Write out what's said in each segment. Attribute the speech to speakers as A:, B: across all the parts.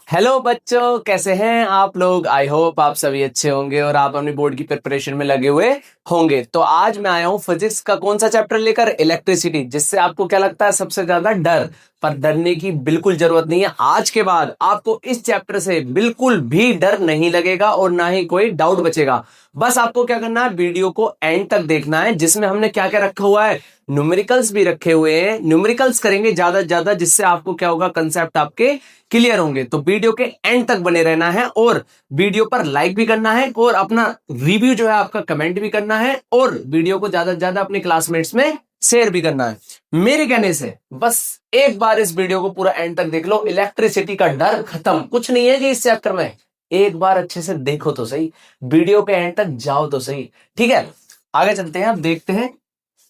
A: Hello बच्चों, कैसे हैं आप लोग। आई होप आप सभी अच्छे होंगे और आप अपनी बोर्ड की प्रिपरेशन में लगे हुए होंगे। तो आज मैं आया हूं फिजिक्स का कौन सा चैप्टर लेकर, इलेक्ट्रिसिटी, जिससे आपको क्या लगता है सबसे ज्यादा डर। पर डरने की बिल्कुल जरूरत नहीं है। आज के बाद आपको इस चैप्टर से बिल्कुल भी डर नहीं लगेगा और ना ही कोई डाउट बचेगा। बस आपको क्या करना है, वीडियो को एंड तक देखना है, जिसमें हमने क्या क्या रखा हुआ है, न्यूमेरिकल्स भी रखे हुए हैं। न्यूमेरिकल्स करेंगे ज्यादा से ज्यादा, जिससे आपको क्या होगा, कंसेप्ट आपके क्लियर होंगे। तो वीडियो के एंड तक बने रहना है और वीडियो पर लाइक भी करना है और अपना रिव्यू जो है आपका कमेंट भी करना है और वीडियो को ज्यादा से ज्यादा अपने क्लासमेट्स में शेयर भी करना है। मेरे कहने से बस एक बार इस वीडियो को पूरा एंड तक देख लो, इलेक्ट्रिसिटी का डर खत्म। कुछ नहीं है जी इस चैप्टर में, एक बार अच्छे से देखो तो सही, वीडियो के एंड तक जाओ तो सही। ठीक है, आगे चलते हैं, अब देखते हैं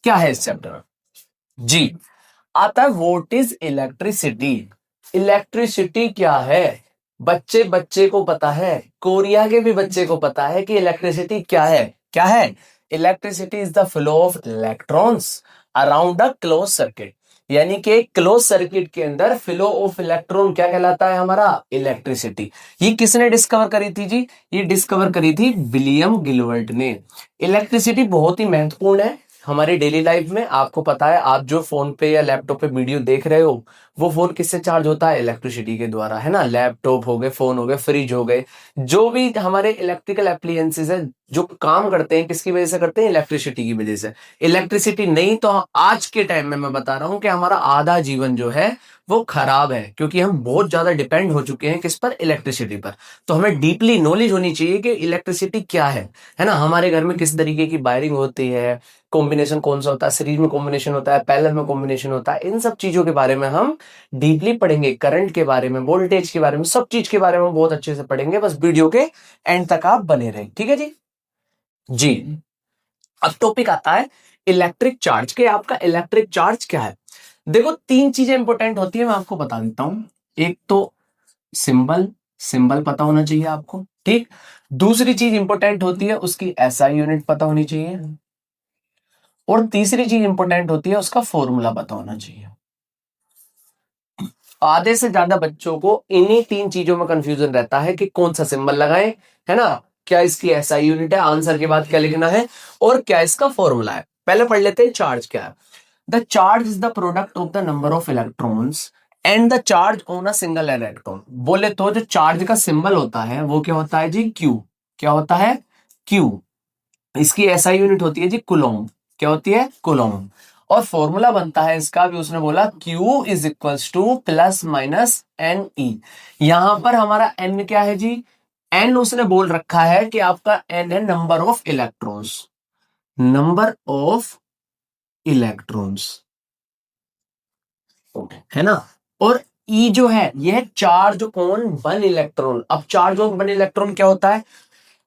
A: क्या है इस चैप्टर में। जी, आता है व्हाट इज इलेक्ट्रिसिटी। इलेक्ट्रिसिटी क्या है, बच्चे बच्चे को पता है, कोरिया के भी बच्चे को पता है कि इलेक्ट्रिसिटी क्या है। क्या है? Electricity is the flow of electrons around a close circuit. यानी कि क्लोज सर्किट के अंदर फ्लो ऑफ इलेक्ट्रॉन क्या कहलाता है हमारा, इलेक्ट्रिसिटी। ये किसने डिस्कवर करी थी जी? ये डिस्कवर करी थी विलियम गिलबर्ट ने। इलेक्ट्रिसिटी बहुत ही महत्वपूर्ण है हमारी डेली लाइफ में। आपको पता है, आप जो फोन पे या लैपटॉप पे वीडियो देख रहे हो, वो फोन किससे चार्ज होता है, इलेक्ट्रिसिटी के द्वारा, है ना। लैपटॉप हो गए, फोन हो गए, फ्रिज हो गए, जो भी हमारे इलेक्ट्रिकल एप्लीयंसेस है, जो काम करते हैं, किसकी वजह से करते हैं, इलेक्ट्रिसिटी की वजह से। इलेक्ट्रिसिटी नहीं तो आज के टाइम में मैं बता रहा हूं कि हमारा आधा जीवन जो है वो खराब है, क्योंकि हम बहुत ज्यादा डिपेंड हो चुके हैं किस पर, इलेक्ट्रिसिटी पर। तो हमें डीपली नॉलेज होनी चाहिए कि इलेक्ट्रिसिटी क्या है ना। हमारे घर में किस तरीके की वायरिंग होती है, कॉम्बिनेशन कौन सा होता है, सीरीज में कॉम्बिनेशन होता है, पैरेलल में कॉम्बिनेशन होता है, इन सब चीजों के बारे में हम डीपली पढ़ेंगे। करंट के बारे में, वोल्टेज के बारे में, सब चीज के बारे में बहुत अच्छे से पढ़ेंगे। बस वीडियो के एंड तक आप बने रहें, ठीक है जी। जी, अब टॉपिक आता है इलेक्ट्रिक चार्ज के। आपका इलेक्ट्रिक चार्ज क्या है? देखो, तीन चीजें इंपॉर्टेंट होती है, मैं आपको बता देता हूं। एक तो सिंबल, सिंबल पता होना चाहिए आपको, ठीक। दूसरी चीज इंपॉर्टेंट होती है उसकी एसआई यूनिट पता होनी चाहिए, और तीसरी चीज इंपॉर्टेंट होती है उसका फॉर्मूला पता होना चाहिए। आधे से ज्यादा बच्चों को इन्हीं तीन चीजों में कंफ्यूजन रहता है कि कौन सा सिंबल लगाएं, है ना, क्या इसकी एसआई यूनिट है, आंसर के बाद क्या लिखना है, और क्या इसका फॉर्मूला है। पहले पढ़ लेते हैं चार्ज क्या है। The charge is the product of the number of electrons and the charge on a single electron. बोले तो जो चार्ज का सिंबल होता है वो क्या होता है जी, क्यू। क्या होता है, क्यू। इसकी एसआई यूनिट होती है जी कुलोम्ब। क्या होती है, कुलोम्ब। और फॉर्मूला बनता है इसका भी, उसने बोला Q is equals to plus minus N E. यहां पर हमारा n क्या है जी, n उसने बोल रखा है कि आपका n है number of electrons, number of electrons, है ना। और E जो है यह है चार्ज ऑन वन इलेक्ट्रॉन। अब चार्ज ऑन वन इलेक्ट्रॉन क्या होता है,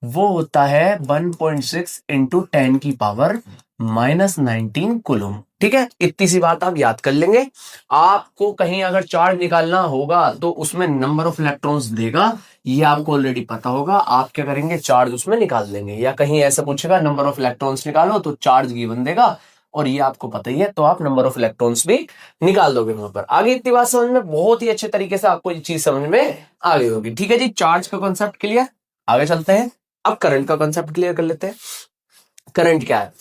A: वो होता है 1.6 इंटू 10 की पावर माइनस 19 कुलम। ठीक है, इतनी सी बात आप याद कर लेंगे। आपको कहीं अगर चार्ज निकालना होगा तो उसमें नंबर ऑफ इलेक्ट्रॉन्स देगा, ये आपको ऑलरेडी पता होगा। आप क्या करेंगे, चार्ज उसमें निकाल देंगे, या कहीं ऐसा पूछेगा नंबर ऑफ इलेक्ट्रॉन्स निकालो तो चार्ज गिवन देगा, और ये आपको पता ही है, तो आप नंबर ऑफ इलेक्ट्रॉन्स भी निकाल दोगे वहां पर। आगे इतनी बात समझ में, बहुत ही अच्छे तरीके से आपको ये चीज समझ में आ गई होगी। ठीक है जी, चार्ज का कॉन्सेप्ट क्लियर। आगे चलते हैं, अब करंट का कंसेप्ट क्लियर कर लेते हैं। करंट क्या है?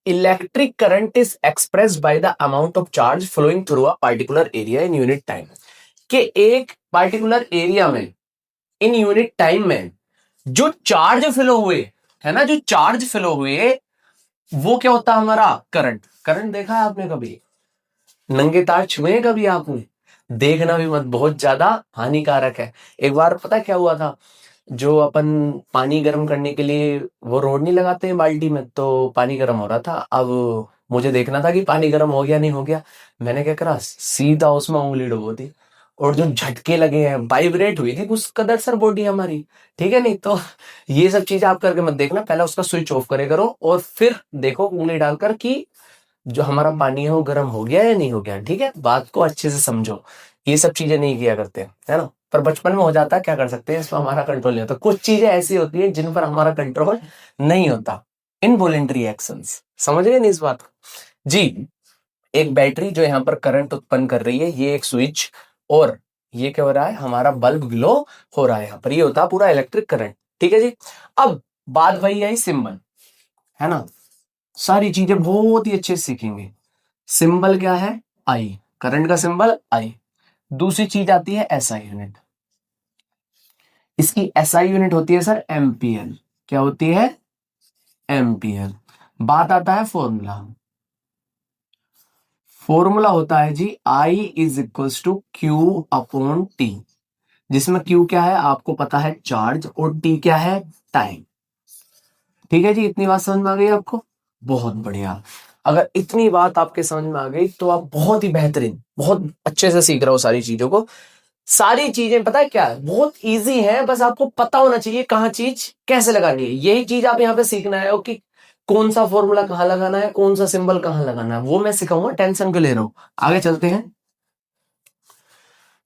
A: Electric current is expressed by the amount of charge flowing through a particular area in unit time. कि एक पर्टिकुलर एरिया में, इन यूनिट टाइम में जो चार्ज फ्लो हुए, है ना, जो चार्ज फ्लो हुए, वो क्या होता है हमारा, करंट। करंट देखा है आपने कभी, नंगे तार छुए हैं कभी आपने? देखना भी मत, बहुत ज्यादा हानिकारक है। एक बार पता क्या हुआ था, जो अपन पानी गर्म करने के लिए वो रोड नहीं लगाते हैं बाल्टी में, तो पानी गर्म हो रहा था। अब मुझे देखना था कि पानी गर्म हो गया नहीं हो गया। मैंने क्या करा, सीधा उसमें उंगली डुबो दी, और जो झटके लगे हैं, वाइब्रेट हुई थी कुछ कदर सर बॉडी हमारी। ठीक है, नहीं तो ये सब चीजें आप करके मत देखना। पहले उसका स्विच ऑफ करे करो और फिर देखो उंगली डालकर कि जो हमारा पानी है वो गर्म हो गया या नहीं हो गया। ठीक है, बात को अच्छे से समझो, ये सब चीजें नहीं किया करते, है ना। पर बचपन में हो जाता है, क्या कर सकते हैं, इस पर हमारा कंट्रोल नहीं होता। कुछ चीजें ऐसी होती हैं जिन पर हमारा कंट्रोल नहीं होता, इनवॉलेंटरी एक्शंस। समझ गए नहीं इस बात को जी। एक बैटरी जो यहाँ पर करंट उत्पन्न कर रही है, ये एक स्विच, और ये क्या हो रहा है, हमारा बल्ब ग्लो हो रहा है यहाँ पर, ये होता है पूरा इलेक्ट्रिक करंट। ठीक है जी। अब बात वही आई सिंबल, है ना, सारी चीजें बहुत ही अच्छे से सीखेंगे। सिंबल क्या है, आई, करंट का सिंबल आई। दूसरी चीज आती है एसआई यूनिट, इसकी एसआई यूनिट होती है सर एम्पियर। क्या होती है, एम्पियर। बात आता है फॉर्मूला, फॉर्मूला होता है जी I is equals to Q upon T, जिसमें क्यू क्या है आपको पता है चार्ज, और टी क्या है टाइम। ठीक है जी, इतनी बात समझ में आ गई आपको, बहुत बढ़िया। अगर इतनी बात आपके समझ में आ गई तो आप बहुत ही बेहतरीन, बहुत अच्छे से सीख रहे हो सारी चीजों को। सारी चीजें पता है क्या है, बहुत इजी है, बस आपको पता होना चाहिए कहाँ चीज कैसे लगानी है। यही चीज आप यहाँ पे सीखना है कि कौन सा फॉर्मूला कहाँ लगाना है, कौन सा सिंबल कहाँ लगाना है, वो मैं सिखाऊंगा, टेंशन क्यों ले रहा हूं। आगे चलते हैं।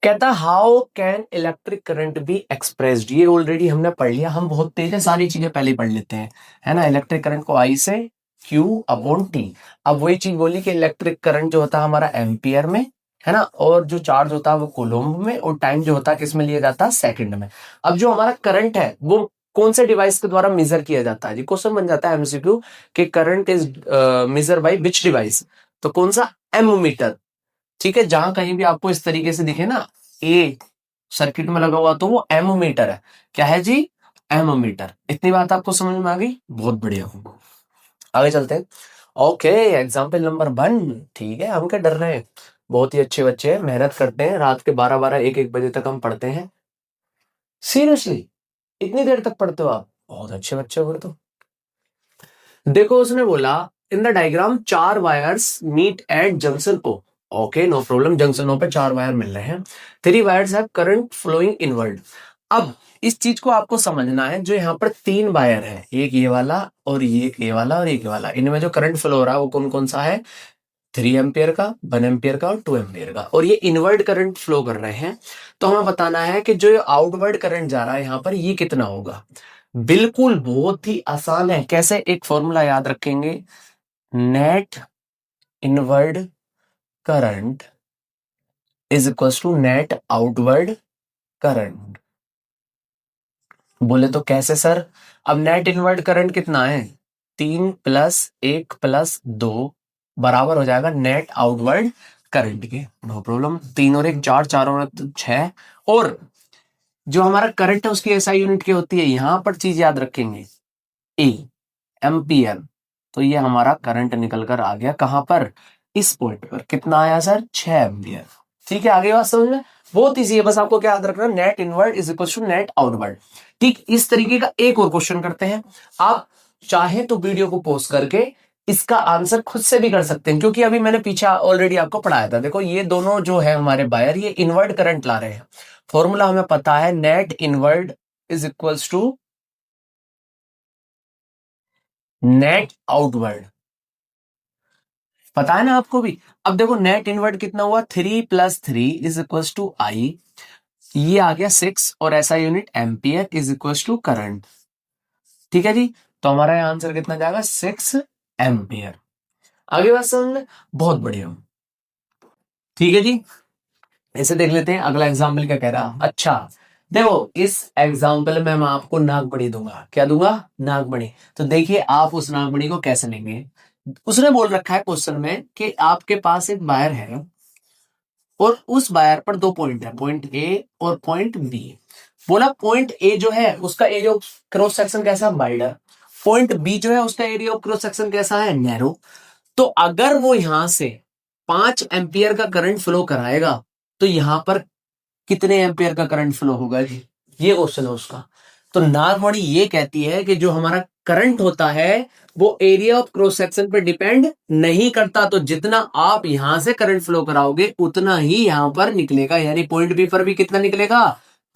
A: कहता how can electric current be expressed, ये ऑलरेडी हमने पढ़ लिया, हम बहुत तेज है, सारी चीजें पहले ही पढ़ लेते हैं, है ना। इलेक्ट्रिक करंट को आई से क्यू अपॉन टी। अब वही चीज बोली कि इलेक्ट्रिक करंट जो होता है हमारा एम्पियर में, है ना, और जो चार्ज होता है वो कोलोम्ब में, और टाइम जो होता है किस में लिया जाता है, सेकंड में। अब जो हमारा करंट है वो कौन से डिवाइस के द्वारा मेजर किया जाता है जी, क्वेश्चन बन जाता है एमसीक्यू कि current is measure by which device, तो कौन सा, एमोमीटर। ठीक है, जहां कहीं भी आपको इस तरीके से दिखे ना ए सर्किट में लगा हुआ, तो वो एमोमीटर है। क्या है जी, एमोमीटर। इतनी बात आपको समझ में आ गई, बहुत बढ़िया। आगे चलते हैं। Okay, example number 1। ठीक है, हम क्या डर रहे हैं, बहुत ही अच्छे बच्चे हैं, मेहनत करते हैं, रात के 12-12 1-1 बजे तक हम पढ़ते हैं। सीरियसली इतनी देर तक पढ़ते हो आप, बहुत अच्छे बच्चे हो फिर तो। देखो उसने बोला in the diagram 4 wires meet at junction O. Okay, no problem, junction O पे 4 वायर मिल रहे हैं। 3 wires have current flowing inward. अब इस चीज को आपको समझना है, जो यहाँ पर 3 वायर है, एक ये वाला और ये वाला और एक ये वाला, इनमें जो करंट फ्लो हो रहा है वो कौन कौन सा है, 3 एम्पियर का, 1 एम्पियर का और 2 एम्पियर का, और ये इनवर्ड करंट फ्लो कर रहे हैं। तो हमें बताना है कि जो आउटवर्ड करंट जा रहा है यहाँ पर ये कितना होगा। बिल्कुल बहुत ही आसान है, कैसे, एक फॉर्मूला याद रखेंगे, net inward current is equal to net outward current. बोले तो कैसे सर, अब नेट इनवर्ड करंट कितना है, 3 + 1 + 2 बराबर हो जाएगा नेट आउटवर्ड करंट के। नो प्रॉब्लम, 3 और 1 4, 4 और 6, और जो हमारा करंट है उसकी एसआई यूनिट क्या होती है, यहां पर चीज याद रखेंगे, ए एम्पियर। तो ये हमारा करंट निकल कर आ गया कहां पर, इस पॉइंट पर, कितना आया सर, 6 एम्पियर। ठीक है, आगे बात समझ में, बहुत इजी है, बस आपको क्या याद रखना, net inward is equal to net outward. ठीक, इस तरीके का एक और क्वेश्चन करते हैं। आप चाहे तो वीडियो को पॉज करके इसका आंसर खुद से भी कर सकते हैं, क्योंकि अभी मैंने पीछे ऑलरेडी आपको पढ़ाया था। देखो ये दोनों जो है हमारे वायर, ये इनवर्ड करंट ला रहे हैं। फॉर्मूला हमें पता है, net inward is equals to net outward, पता है ना आपको भी। अब देखो नेट इनवर्ट कितना हुआ, 3 + 3 इज इक्वल टू आई, ये आ गया 6, और ऐसा unit ampere is equal to current. ठीक है जी, तो हमारा आंसर कितना जाएगा, 6 एम्पियर। आगे बात समझ में, बहुत बढ़िया। ठीक है जी, ऐसे देख लेते हैं अगला एग्जाम्पल क्या कह रहा। अच्छा देखो, इस एग्जाम्पल में मैं आपको नागमणि दूंगा, क्या दूंगा, नागमणि। तो देखिए आप उस नागमणि को कैसे लेंगे। उसने बोल रखा है क्वेश्चन में कि आपके पास एक वायर है, और उस वायर पर 2 पॉइंट है, पॉइंट ए और पॉइंट बी। बोला पॉइंट ए जो है उसका एरिया ऑफ क्रॉस सेक्शन कैसा, वाइडर। पॉइंट बी जो है उसका एरिया ऑफ क्रॉस सेक्शन कैसा है, नैरो। तो अगर वो यहां से 5 एम्पियर का करंट फ्लो कराएगा, तो यहां पर कितने एम्पियर का करंट फ्लो होगा जी, ये क्वेश्चन है उसका। तो नागमणि ये कहती है कि जो हमारा करंट होता है वो एरिया ऑफ क्रॉस सेक्शन पर डिपेंड नहीं करता, तो जितना आप यहां से करंट फ्लो कराओगे उतना ही यहां पर निकलेगा, यानी पॉइंट बी पर भी कितना निकलेगा,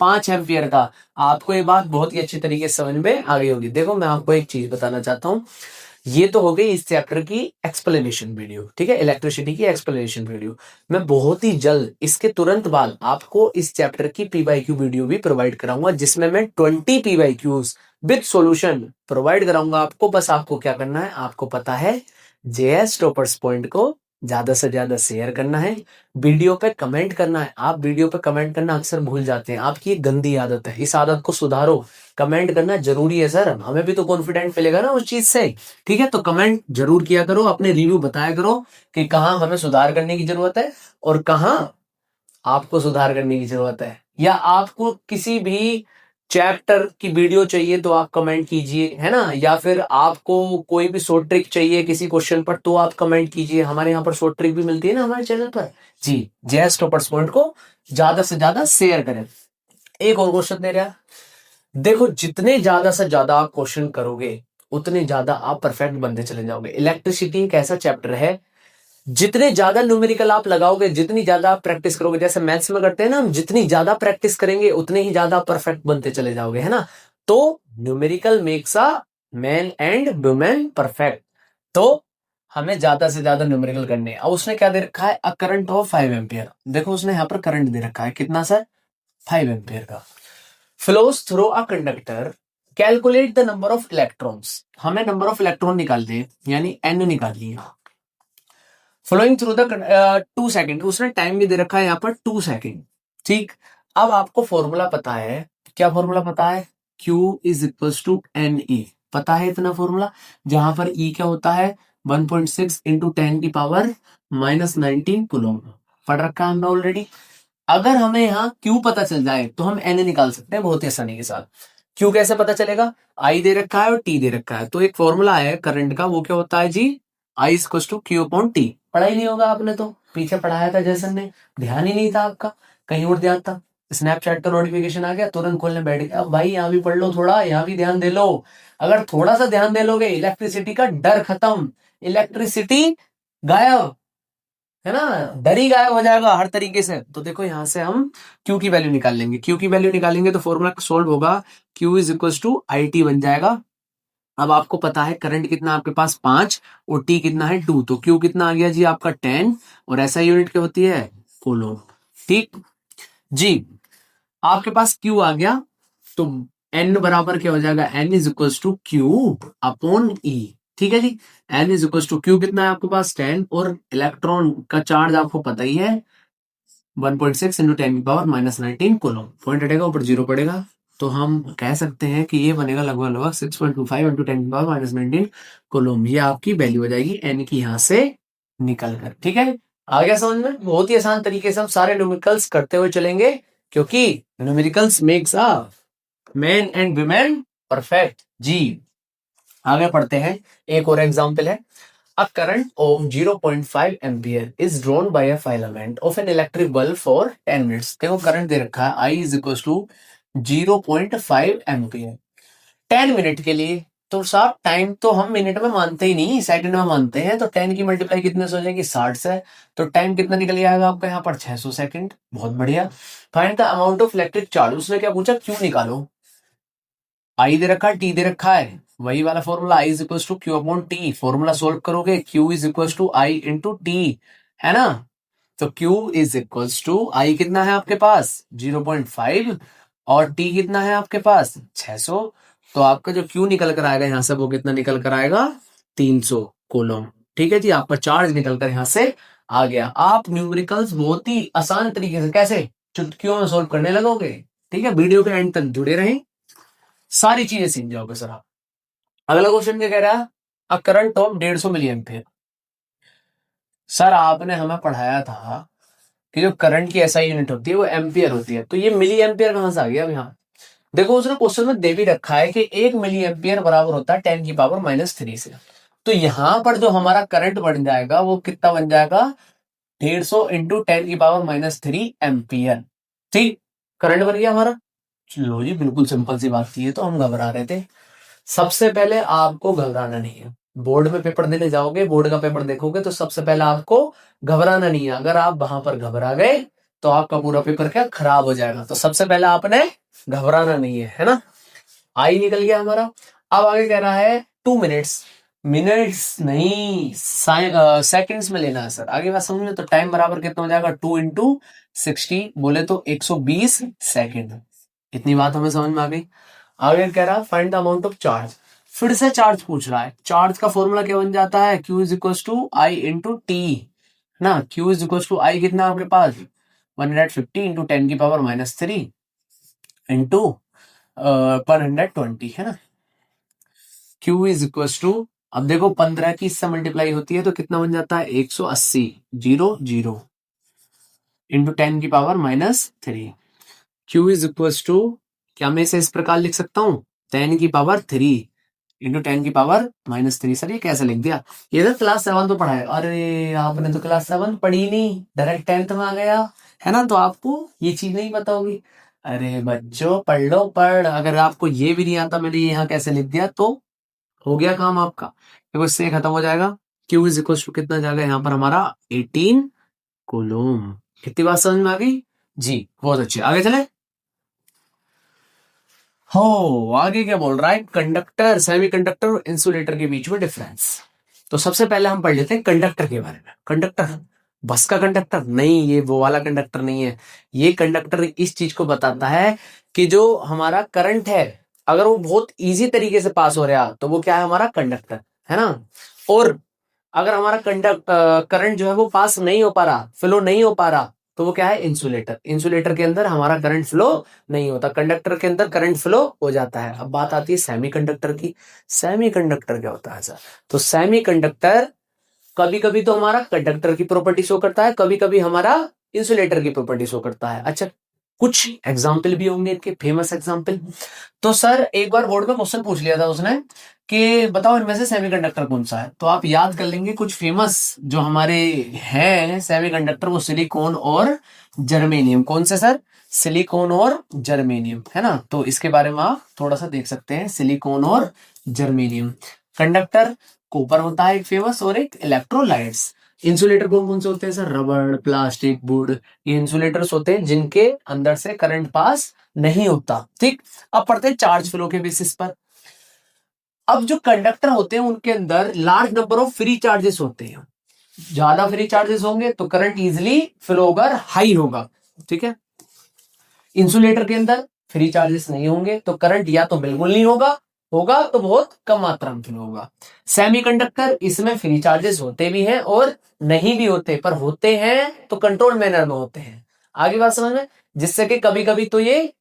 A: 5 एम्पियर का। आपको ये बात बहुत ही अच्छी तरीके से समझ में आ गई होगी। देखो मैं आपको एक चीज बताना चाहता हूं, ये तो हो गई इस चैप्टर की एक्सप्लेनेशन वीडियो, ठीक है, इलेक्ट्रिसिटी की एक्सप्लेनेशन वीडियो। मैं बहुत ही जल्द इसके तुरंत बाद आपको इस चैप्टर की पीवाईक्यू वीडियो भी प्रोवाइड कराऊंगा, जिसमें मैं 20 पीवाईक्यूज विद सॉल्यूशन प्रोवाइड कराऊंगा आपको। बस आपको क्या करना है, आपको पता है जेएस टॉपर्स पॉइंट को ज्यादा से ज्यादा शेयर करना है, वीडियो पे कमेंट करना है। आप वीडियो पे कमेंट करना अक्सर भूल जाते हैं, आपकी एक गंदी आदत है, इस आदत को सुधारो। कमेंट करना जरूरी है सर, हमें भी तो कॉन्फिडेंट मिलेगा ना उस चीज से। ठीक है, तो कमेंट जरूर किया करो, अपने रिव्यू बताया करो कि कहाँ हमें सुधार करने की जरूरत है और कहाँ आपको सुधार करने की जरूरत है। या आपको किसी भी चैप्टर की वीडियो चाहिए तो आप कमेंट कीजिए, है ना। या फिर आपको कोई भी शॉर्ट ट्रिक चाहिए किसी क्वेश्चन पर तो आप कमेंट कीजिए, हमारे यहाँ पर शॉर्ट ट्रिक भी मिलती है ना हमारे चैनल पर जी। जैस टॉपर्स पॉइंट को ज्यादा से ज्यादा शेयर करें। एक और क्वेश्चन दे रहा, देखो जितने ज्यादा से ज्यादा आप क्वेश्चन करोगे उतने ज्यादा आप परफेक्ट बनते चले जाओगे। इलेक्ट्रिसिटी एक ऐसा चैप्टर है, जितने ज्यादा न्यूमेरिकल आप लगाओगे, जितनी ज्यादा आप प्रैक्टिस करोगे, जैसे मैथ्स में करते हैं ना हम, जितनी ज्यादा प्रैक्टिस करेंगे उतने ही ज्यादा परफेक्ट बनते चले जाओगे, है ना। तो numerical makes a man and women perfect. तो हमें ज्यादा से ज्यादा न्यूमेरिकल करने हैं। अब उसने क्या दे रखा है, अ करंट ऑफ 5 एम्पियर। देखो उसने यहाँ पर करंट दे रखा है कितना सर, 5 एम्पियर का, flows through a conductor, calculate the number of electrons. हमें नंबर ऑफ इलेक्ट्रॉन निकाल दे, यानी एन निकाल लिया, फ्लोइंग थ्रू द 2 सेकेंड। उसने टाइम भी दे रखा है यहाँ पर 2 सेकेंड। ठीक, अब आपको फॉर्मूला पता है, क्या फॉर्मूला पता है, Q is equal to N E, पता है इतना फॉर्मूला, जहां पर E क्या होता है 1.6 इंटू 10⁻⁻19 कूलम, पढ़ रखा है हमने ऑलरेडी। अगर हमें यहाँ Q पता चल जाए तो हम N निकाल सकते हैं बहुत ही आसानी के साथ। Q कैसे पता चलेगा, I दे रखा है और T दे रखा है, तो एक फॉर्मूला है करंट का, वो क्या होता है जी, I equal to Q upon T। पढ़ा ही नहीं होगा आपने, तो पीछे पढ़ाया था जैसन ने, ध्यान ही नहीं था आपका, कहीं और ध्यान था। स्नैपचैट का नोटिफिकेशन आ गया, तुरंत खोलने बैठ गया। अब भाई यहाँ भी पढ़ लो थोड़ा, यहाँ भी ध्यान दे लो। अगर थोड़ा सा ध्यान दे लोगे, इलेक्ट्रिसिटी का डर खत्म, इलेक्ट्रिसिटी गायब, है ना, डर ही गायब हो जाएगा हर तरीके से। तो देखो यहाँ से हम Q की वैल्यू निकाल लेंगे, Q की वैल्यू निकालेंगे तो फॉर्मूला सोल्व होगा, Q is equal to I T बन जाएगा। अब आपको पता है करंट कितना आपके पास 5 और टी कितना है 2, तो क्यू कितना आ गया जी आपका 10, और ऐसा यूनिट क्या होती है, कोलोन। ठीक जी, आपके पास क्यू आ गया, तो एन बराबर क्या हो जाएगा, N is equal to Q upon E. ठीक है जी, N is equal to Q कितना है आपके पास 10, और इलेक्ट्रॉन का चार्ज आपको पता ही है 1.6 इंटू 10⁻⁻19 कोलोम, पॉइंट हटेगा ऊपर जीरो पड़ेगा, तो हम कह सकते हैं कि ये बनेगा लगभग लगभग 6.25 इंटू 10⁻⁻19 कोलोम। ये आपकी वैल्यू हो जाएगी एन की यहाँ से निकल कर। ठीक है, आ गया समझ में, बहुत ही आसान तरीके से हम सारे न्यूमेरिकल्स करते हुए चलेंगे, क्योंकि numericals makes a man and women perfect जी। आगे पढ़ते हैं, एक और एग्जांपल है, a current of 0.5 ampere is drawn by a filament of an electric bulb for 10 minutes। देखो करंट दे रखा है I is equals to 0.5 ampere 10 minute के लिए। तो साहब टाइम तो हम मिनट में मानते ही नहीं, सेकंड में मानते हैं, तो 10 की मल्टीप्लाई कितने से हो जाएगी 60 से, तो टाइम कितना निकल आएगा आपका यहाँ पर 600 सेकंड। बहुत बढ़िया। Find the amount of electric charge, उसने क्या पूछा, क्यों निकालो, आई दे रखा है टी दे रखा है, वही वाला formula I is equal to Q upon T. Formula solve करोगे Q is equal to I into T, है ना। तो Q is equal to I कितना है आपके पास 0.5 और टी कितना है आपके पास 600, तो आपका जो क्यू निकल कर आएगा यहाँ से वो कितना निकल कर आएगा 300 कोलोम। ठीक है जी, आपका चार्ज निकल कर यहाँ से आ गया। आप न्यूमेरिकल्स बहुत ही आसान तरीके से कैसे चुटकियों में सोल्व करने लगोगे। ठीक है, वीडियो के एंड तक जुड़े रहें, सारी चीजें सीख जाओगे सर आप। अगला क्वेश्चन क्या कह रहा है, a current of 150 milli ampere. Sir आपने हमें पढ़ाया था कि जो करंट की एसआई यूनिट होती है वो एम्पियर होती है, तो ये मिली एम्पियर कहां से आ गया अब यहाँ। देखो उसने क्वेश्चन में दे भी रखा है कि 1 मिली एम्पियर बराबर होता है 10⁻³ से। तो यहां पर जो हमारा करंट बन जाएगा वो कितना बन जाएगा 150 इंटू 10⁻³ एम्पियर। ठीक, करंट बन गया हमारा। लो जी, बिल्कुल सिंपल सी बात थी, ये तो हम घबरा रहे थे। सबसे पहले आपको घबराना नहीं है, बोर्ड में पेपर देने जाओगे, बोर्ड का पेपर देखोगे तो सबसे पहले आपको घबराना नहीं है। अगर आप वहां पर घबरा गए तो आपका पूरा पेपर क्या खराब हो जाएगा। तो सबसे पहले आपने घबराना नहीं है ना। आई निकल गया हमारा। अब आगे कह रहा है 2 मिनट्स, मिनट्स नहीं सेकंड्स में लेना है सर। आगे बात समझ में, तो टाइम बराबर कितना हो जाएगा 2 इंटू 60, बोले तो 120 सेकंड। इतनी बात हमें समझ में आ गई। आगे कह रहा है find the amount of charge, फिर से चार्ज पूछ रहा है। चार्ज का फॉर्मूला क्या बन जाता है, Q is equal to I into T. ना। Q is equal to I कितना आपके पास 150 इंटू 10⁻³ इंटू 120 है ना। Q इज इक्वल टू, अब देखो 15 की इससे मल्टीप्लाई होती है तो कितना बन जाता है 180 zero zero into 10⁻³ Q is equal to, क्या मैं इसे इस प्रकार लिख सकता हूँ 10⁻³ इंटू 10⁻³ सर ये कैसे लिख दिया? ये तो क्लास 7 तो पढ़ा है। अरे आपने तो क्लास 7 पढ़ी नहीं, डायरेक्ट 10th में आ गया है ना, तो आपको ये चीज नहीं पता होगी। अरे बच्चों पढ़ लो पढ़, अगर आपको ये भी नहीं आता मैंने यहाँ कैसे लिख दिया तो हो गया काम आपका, देखो इससे खत्म हो जाएगा। Q इज इक्वल टू कितना जाएगा यहाँ पर हमारा 18 कूलम। कितनी बात समझ में आ गई जी? बहुत अच्छी, आगे चले। हो आगे क्या बोल रहा है, कंडक्टर सेमीकंडक्टर और इंसुलेटर के बीच में डिफरेंस। तो सबसे पहले हम पढ़ लेते हैं कंडक्टर के बारे में। कंडक्टर बस का कंडक्टर नहीं, ये वो वाला कंडक्टर नहीं है। ये कंडक्टर इस चीज को बताता है कि जो हमारा करंट है अगर वो बहुत इजी तरीके से पास हो रहा तो वो क्या है हमारा कंडक्टर, है ना। और अगर हमारा करंट जो है वो पास नहीं हो पा रहा, फ्लो नहीं हो पा रहा, तो वो क्या है इंसुलेटर। इंसुलेटर के अंदर हमारा करंट फ्लो नहीं होता, कंडक्टर के अंदर करंट फ्लो हो जाता है। अब बात आती है सेमीकंडक्टर की। सेमीकंडक्टर क्या होता है सर? तो सेमीकंडक्टर कभी कभी तो हमारा कंडक्टर की प्रॉपर्टी शो करता है, कभी कभी हमारा इंसुलेटर की प्रॉपर्टी शो करता है। अच्छा, कुछ एग्जाम्पल भी होंगे इनके, फेमस एग्जाम्पल। तो सर एक बार बोर्ड में क्वेश्चन पूछ लिया था उसने कि बताओ इनमें से सेमीकंडक्टर कौन सा है, तो आप याद कर लेंगे कुछ फेमस जो हमारे हैं सेमीकंडक्टर, वो सिलिकॉन और जर्मेनियम। कौन से सर? सिलिकॉन और जर्मेनियम, है ना। तो इसके बारे में आप थोड़ा सा देख सकते हैं, सिलिकॉन और जर्मेनियम। कंडक्टर कॉपर होता है एक फेमस, और एक इलेक्ट्रोलाइट्स। इंसुलेटर कौन कौन से होते हैं सर? रबड़, प्लास्टिक, वुड, ये इंसुलेटर्स होते हैं जिनके अंदर से करंट पास नहीं होता। ठीक, अब पढ़ते हैं चार्ज फ्लो के बेसिस पर। अब जो कंडक्टर होते हैं उनके अंदर large number of free charges होते हैं। ज्यादा फ्री चार्जेस होंगे तो करंट इजिली फ्लो होगा, हाई होगा। ठीक है, इंसुलेटर के अंदर फ्री चार्जेस नहीं होंगे तो करंट या तो बिल्कुल नहीं होगा, होगा तो बहुत कम मात्रा में फ्लो होगा। सेमीकंडक्टर, इसमें फ्री चार्जेस होते भी हैं और नहीं भी होते, पर होते हैं तो कंट्रोल मैनर में होते हैं। आगे बात समझ में, जिससे कि कभी कभी तो ये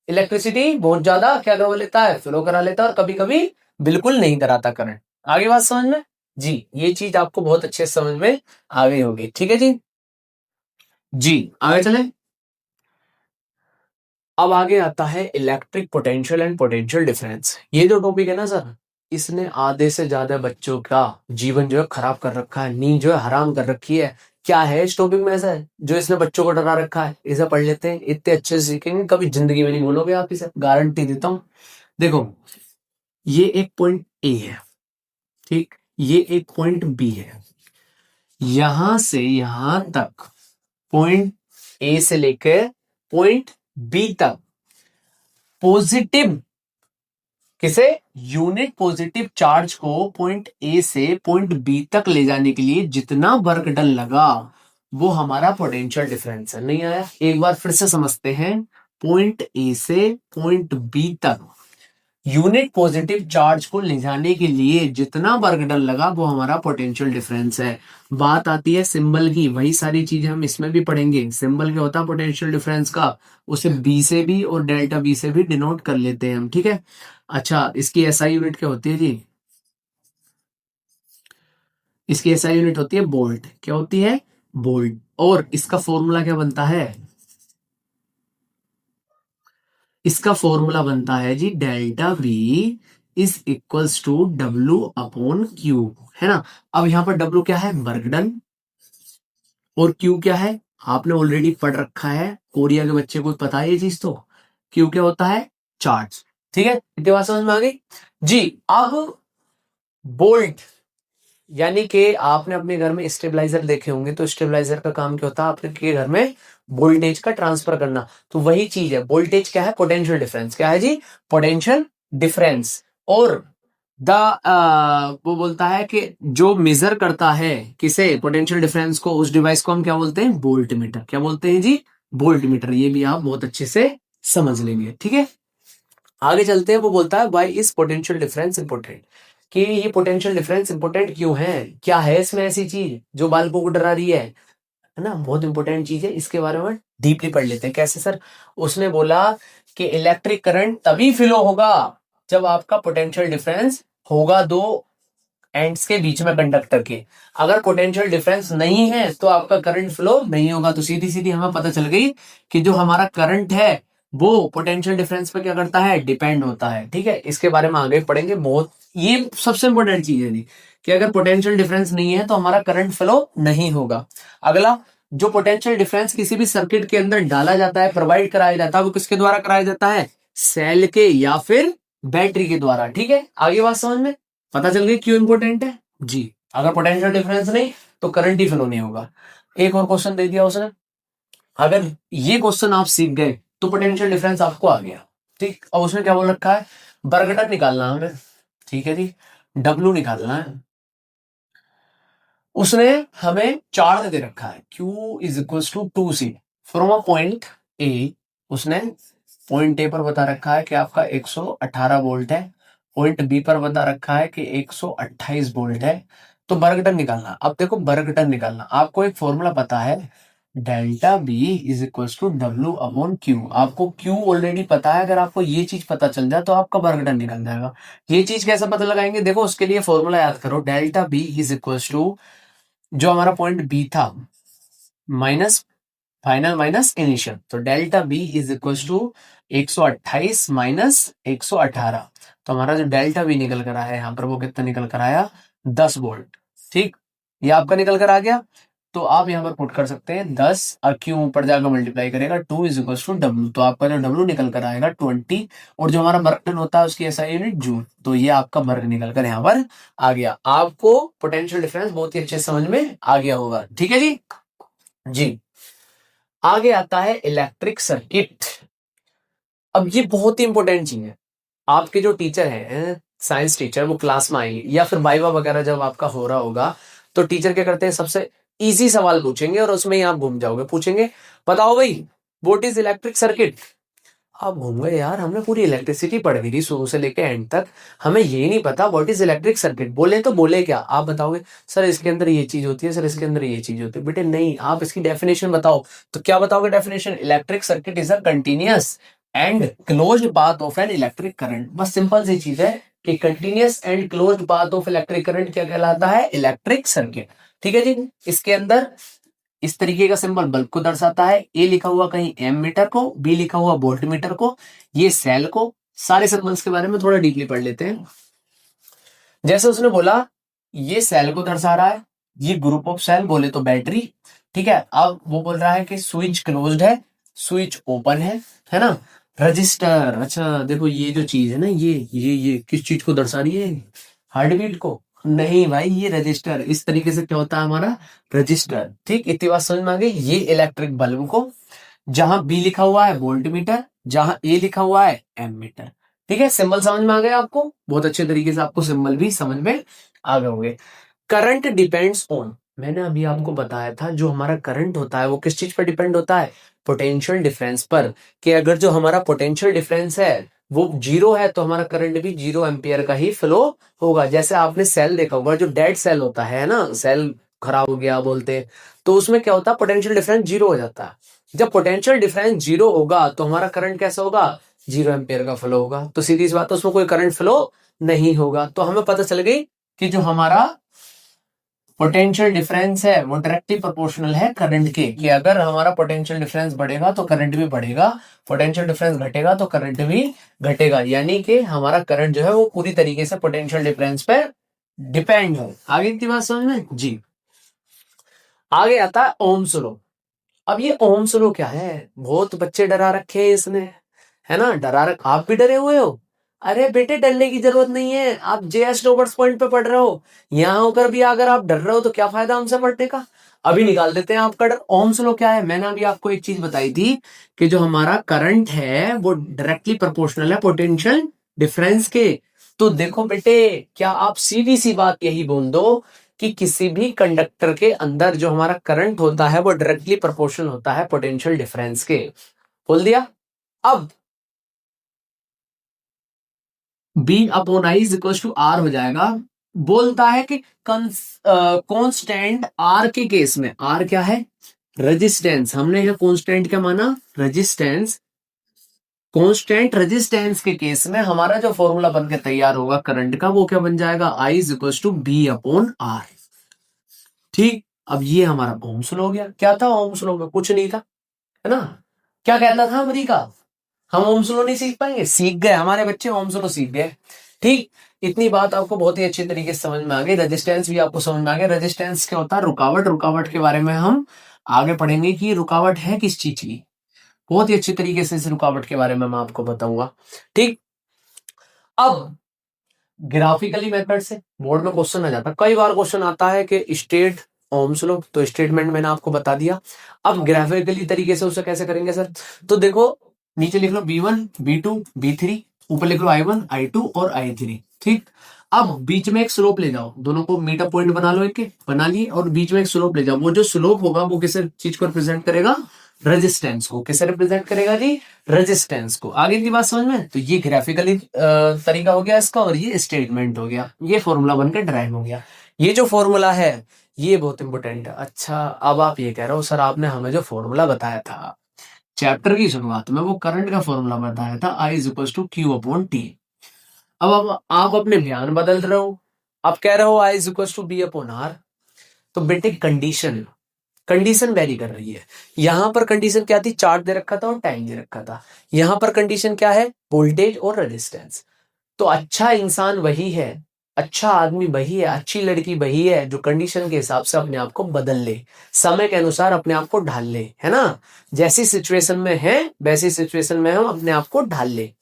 A: इलेक्ट्रिसिटी बहुत ज्यादा क्या करवा लेता है, फ्लो करा लेता है, और कभी कभी बिल्कुल नहीं कराता करंट। आगे बात समझ में जी, ये चीज आपको बहुत अच्छे से समझ में आ गई होगी। ठीक है जी, जी आगे चले। अब आगे आता है electric potential and potential difference. ये जो टॉपिक है ना सर, इसने आधे से ज्यादा बच्चों का जीवन जो है खराब कर रखा है, नींद जो है हराम कर रखी है। क्या है इस टॉपिक में ऐसा है जो इसने बच्चों को डरा रखा है? इसे पढ़ लेते हैं, इतने अच्छे से सीखेंगे कभी जिंदगी में नहीं भूलोगे आप इसे, गारंटी देता हूँ। देखो, ये एक पॉइंट ए है, ठीक, ये एक पॉइंट बी है। यहां से यहां तक पॉइंट ए से लेकर पॉइंट बी तक पॉजिटिव, किसे? यूनिट पॉजिटिव चार्ज को पॉइंट ए से पॉइंट बी तक ले जाने के लिए जितना वर्क डन लगा वो हमारा पोटेंशियल डिफरेंस है। नहीं आया? एक बार फिर से समझते हैं। पॉइंट ए से पॉइंट बी तक यूनिट पॉजिटिव चार्ज को ले जाने के लिए जितना वर्क डन लगा वो हमारा पोटेंशियल डिफरेंस है। बात आती है सिंबल की, वही सारी चीजें हम इसमें भी पढ़ेंगे। सिंबल क्या होता है पोटेंशियल डिफरेंस का? उसे बी से भी और डेल्टा बी से भी डिनोट कर लेते हैं हम, ठीक है। अच्छा, इसकी एसआई यूनिट क्या होती है जी? इसकी एसआई यूनिट होती है बोल्ट। क्या होती है? बोल्ट। और इसका फॉर्मूला क्या बनता है? इसका फॉर्मूला बनता है जी delta B is equals to W upon Q, है ना। अब यहां पर डब्ल्यू क्या है? Work done. और क्यू क्या है? आपने ऑलरेडी पढ़ रखा है, कोरिया के बच्चे को पता है ये चीज तो। क्यू क्या होता है? चार्ज। ठीक है, इतनी बात समझ में आ गई जी। अब बोल्ट, यानी कि आपने अपने घर में स्टेबलाइजर देखे होंगे, तो स्टेबलाइजर का काम क्या होता है? आपके घर में वोल्टेज का ट्रांसफर करना, तो वही चीज है। वोल्टेज क्या है? Potential difference. क्या है जी? Potential difference. और द वो बोलता है कि जो मेजर करता है किसे? पोटेंशियल डिफरेंस को, उस डिवाइस को हम क्या बोलते हैं? Volt meter. क्या बोलते हैं जी? Volt meter. ये भी आप बहुत अच्छे से समझ लेंगे, ठीक है। आगे चलते हैं। वो बोलता है why is potential difference important, कि ये पोटेंशियल डिफरेंस इंपोर्टेंट क्यों है, क्या है इसमें ऐसी चीज जो बालकों को डरा रही है। है ना, बहुत इंपॉर्टेंट चीज है, इसके बारे में डीपली पढ़ लेते हैं। कैसे सर? उसने बोला कि इलेक्ट्रिक करंट तभी फ्लो होगा जब आपका पोटेंशियल डिफरेंस होगा दो एंड्स के बीच में कंडक्टर के। अगर पोटेंशियल डिफरेंस नहीं है तो आपका करंट फ्लो नहीं होगा। तो सीधी सीधी हमें पता चल गई कि जो हमारा करंट है वो पोटेंशियल डिफरेंस पे क्या करता है, डिपेंड होता है। ठीक है, इसके बारे में आगे पढ़ेंगे। बहुत ये सबसे इंपॉर्टेंट चीज है कि अगर पोटेंशियल डिफरेंस नहीं है तो हमारा करंट फ्लो नहीं होगा। अगला, जो पोटेंशियल डिफरेंस किसी भी सर्किट के अंदर डाला जाता है, प्रोवाइड कराया जाता है, वो किसके द्वारा कराया जाता है? सेल के या फिर बैटरी के द्वारा। ठीक है, आगे बात समझ में पता चल गई क्यों इंपॉर्टेंट है जी। अगर पोटेंशियल डिफरेंस नहीं तो करंट ही फ्लो नहीं होगा। एक और क्वेश्चन दे दिया उसने, अगर ये क्वेश्चन आप सीख गए तो पोटेंशियल डिफरेंस आपको आ गया। ठीक, और उसने क्या बोल रखा है? बरगटा निकालना है हमें। ठीक है जी, डब्लू निकालना है। उसने हमें चार्ज दे रखा है Q is equal to 2C from a point A. उसने पॉइंट ए पर बता रखा है कि आपका 118 वोल्ट है, पॉइंट बी पर बता रखा है कि 128 वोल्ट है। तो वर्क डन निकालना। अब देखो, वर्क डन निकालना, आपको एक फॉर्मूला पता है, delta B is equal to W upon Q. आपको क्यू ऑलरेडी पता है, अगर आपको ये चीज पता चल जाए तो आपका वर्क डन निकल जाएगा। ये चीज कैसे पता लगाएंगे? देखो, उसके लिए फॉर्मूला याद करो, delta B is equal to जो हमारा पॉइंट बी था माइनस फाइनल माइनस इनिशियल, तो delta B is equal to 128 minus 118। तो हमारा जो डेल्टा बी निकल कर आया यहाँ पर वो कितना निकल कर आया? 10 वोल्ट। ठीक, ये आपका निकल कर आ गया। तो आप यहाँ पर पुट कर सकते हैं 10 और क्यू ऊपर जाकर मल्टीप्लाई करेगा 2 इज इक्वल टू डब्ल्यू, तो आपका जो डब्ल्यू निकल कर आएगा 20, और जो हमारा वर्क डन होता है उसकी एसआई यूनिट जूल। तो ये आपका वर्क निकल कर यहाँ पर आ गया। आपको पोटेंशियल डिफरेंस बहुत ही अच्छे से समझ में आ गया होगा। ठीक है जी। जी, आगे आता है इलेक्ट्रिक सर्किट। अब ये बहुत ही इंपॉर्टेंट चीज है। आपके जो टीचर है, साइंस टीचर, वो क्लास में आएंगे या फिर वाइवा वगैरह जब आपका हो रहा होगा तो टीचर क्या करते हैं, सबसे इजी सवाल पूछेंगे और उसमें ही आप घूम जाओगे। पूछेंगे, बताओ भाई व्हाट इज इलेक्ट्रिक सर्किट। आप घूम गए यार, हमने पूरी इलेक्ट्रिसिटी पढ़ ली थी शुरू से लेके एंड तक, हमें ये नहीं पता व्हाट इज इलेक्ट्रिक सर्किट। बोले तो बोले क्या? आप बताओगे सर इसके अंदर ये चीज होती है, सर इसके अंदर ये चीज होती है। बेटे नहीं, आप इसकी डेफिनेशन बताओ। तो क्या बताओगे definition? Electric circuit is a continuous and closed path of an electric current. बस सिंपल सी चीज है कि continuous and closed path of electric current क्या कहलाता है? Electric circuit. ठीक है जी। इसके अंदर इस तरीके का सिंबल बल्ब को दर्शाता है, ए लिखा हुआ कहीं एम मीटर को, बी लिखा हुआ वोल्ट मीटर को, ये सेल को। सारे सिंबल्स के बारे में थोड़ा डीपली पढ़ लेते हैं। जैसे उसने बोला ये सेल को दर्शा रहा है, ये ग्रुप ऑफ सेल बोले तो बैटरी। ठीक है, अब वो बोल रहा है कि स्विच क्लोज्ड है, स्विच ओपन है ना। रजिस्टर, अच्छा देखो ये जो चीज है ना, ये किस चीज को दर्शा रही है? हार्ट बीट को? नहीं भाई, ये रजिस्टर। इस तरीके से क्या होता है हमारा? रजिस्टर। ठीक, इतनी बात समझ में आ गई। ये इलेक्ट्रिक बल्ब को, जहां बी लिखा हुआ है वोल्ट मीटर, जहां ए लिखा हुआ है एम मीटर। ठीक है, सिंबल समझ में आ गए आपको? बहुत अच्छे तरीके से आपको सिंबल भी समझ में आ गए होंगे। करंट डिपेंड्स ऑन, मैंने अभी आपको बताया था जो हमारा करंट होता है वो किस चीज पर डिपेंड होता है? पोटेंशियल डिफरेंस पर। कि अगर जो हमारा पोटेंशियल डिफरेंस है वो जीरो है तो हमारा करंट भी 0 एम्पियर का ही फ्लो होगा। जैसे आपने सेल देखा होगा, जो डेड सेल होता है ना, सेल खराब हो गया बोलते हैं, तो उसमें क्या होता है? पोटेंशियल डिफरेंस जीरो हो जाता है। जब पोटेंशियल डिफरेंस जीरो होगा तो हमारा करंट कैसा होगा? 0 एम्पियर का फ्लो होगा। तो सीधी सी बात है, उसमें कोई करंट फ्लो नहीं होगा। तो हमें पता चल गई कि जो हमारा पोटेंशियल डिफरेंस है वो डायरेक्टली प्रोपोर्शनल है करंट के। कि अगर हमारा पोटेंशियल डिफरेंस बढ़ेगा तो करंट भी बढ़ेगा, पोटेंशियल डिफरेंस घटेगा तो करंट भी घटेगा। यानी कि हमारा करंट जो है वो पूरी तरीके से पोटेंशियल डिफरेंस पे डिपेंड है। आगे की बात समझ में जी। आगे आता है ओम्स लॉ। अब ये ओम्स लॉ क्या है? बहुत बच्चे डरा रखे हैं इसने, है ना, आप भी डरे हुए हो। अरे बेटे, डरने की जरूरत नहीं है, आप जेएस रोबर्ट्स पॉइंट पे पढ़ रहे हो, यहां होकर भी अगर आप डर रहे हो तो क्या फायदा हमसे पढ़ने का। अभी निकाल देते हैं आपका डर। ओम्स लॉ क्या है? मैंने अभी आपको एक चीज बताई थी कि जो हमारा करंट है वो डायरेक्टली प्रोपोर्शनल है पोटेंशियल डिफरेंस के। तो देखो बेटे, क्या आप सीधी सी बात यही बोल दो कि किसी भी कंडक्टर के अंदर जो हमारा करंट होता है वो डायरेक्टली प्रोपोर्शनल होता है पोटेंशियल डिफरेंस के। बोल दिया। अब B upon I is equal to R हो जाएगा। बोलता है कि कांस्टेंट आर के केस में, आर क्या है? रेजिस्टेंस, हमने यहाँ कांस्टेंट क्या माना, रेजिस्टेंस। कांस्टेंट रेजिस्टेंस के केस में हमारा जो फॉर्मूला बनकर तैयार होगा करंट का, वो क्या बन जाएगा, I is equal to B upon R. ठीक, अब ये हमारा ओम्स लॉ हो गया। क्या था ओम्स लॉ में, कुछ नहीं था, है ना। क्या कहता था अमेरिका, हम ओम्स लॉ नहीं सीख पाएंगे, सीख गए हमारे बच्चे, ओम्स लॉ सीख गए। ठीक, इतनी बात आपको बहुत ही अच्छी तरीके से समझ में आ गई। रेजिस्टेंस भी आपको समझ में आ गया। रेजिस्टेंस क्या होता है, रुकावट। रुकावट के बारे में हम आगे पढ़ेंगे कि रुकावट है किस चीज की, बहुत ही अच्छी तरीके से इस रुकावट के बारे में मैं आपको बताऊंगा। ठीक, अब ग्राफिकली मेथड से बोर्ड में क्वेश्चन आ जाता है, कई बार क्वेश्चन आता है कि स्टेट ओम्स लॉ, तो स्टेटमेंट मैंने आपको बता दिया। अब ग्राफिकली तरीके से उसे कैसे करेंगे सर, तो देखो नीचे लिख लो B1 B2 B3, ऊपर लिख लो I1 I2 और I3। ठीक, अब बीच में एक स्लोप ले जाओ, दोनों को मीट अप पॉइंट बना लो, एक बना लिए, और बीच में एक स्लोप ले जाओ। वो जो स्लोप होगा वो किस चीज को रिप्रेजेंट करेगा, रेजिस्टेंस को। किसे रिप्रेजेंट करेगा जी, रेजिस्टेंस को। आगे की बात समझ में, तो ये ग्राफिकली तरीका हो गया इसका, और ये स्टेटमेंट हो गया, ये फॉर्मूला बनकर ड्राइव हो गया। ये जो फॉर्मूला है ये बहुत इंपॉर्टेंट है। अच्छा, अब आप ये कह रहे हो सर आपने हमें जो फॉर्मूला बताया था चैप्टर की शुरुआत में, वो करंट का फॉर्मूला बताया था, I is equal to Q upon T. अब आप अपने बयान बदल रहे हो, आप कह रहे हो I is equal to B upon R. तो बेटे कंडीशन, कंडीशन वेरी कर रही है। यहां पर कंडीशन क्या थी, चार्ज दे रखा था और टाइम दे रखा था। यहां पर कंडीशन क्या है, वोल्टेज और रेजिस्टेंस। तो अच्छा इंसान वही है, अच्छा आदमी वही है, अच्छी लड़की वही है जो कंडीशन के हिसाब से अपने आप को बदल ले, समय के अनुसार अपने आप को ढाल ले, है ना। जैसी सिचुएशन में है वैसी सिचुएशन में हम अपने आप को ढाल ले।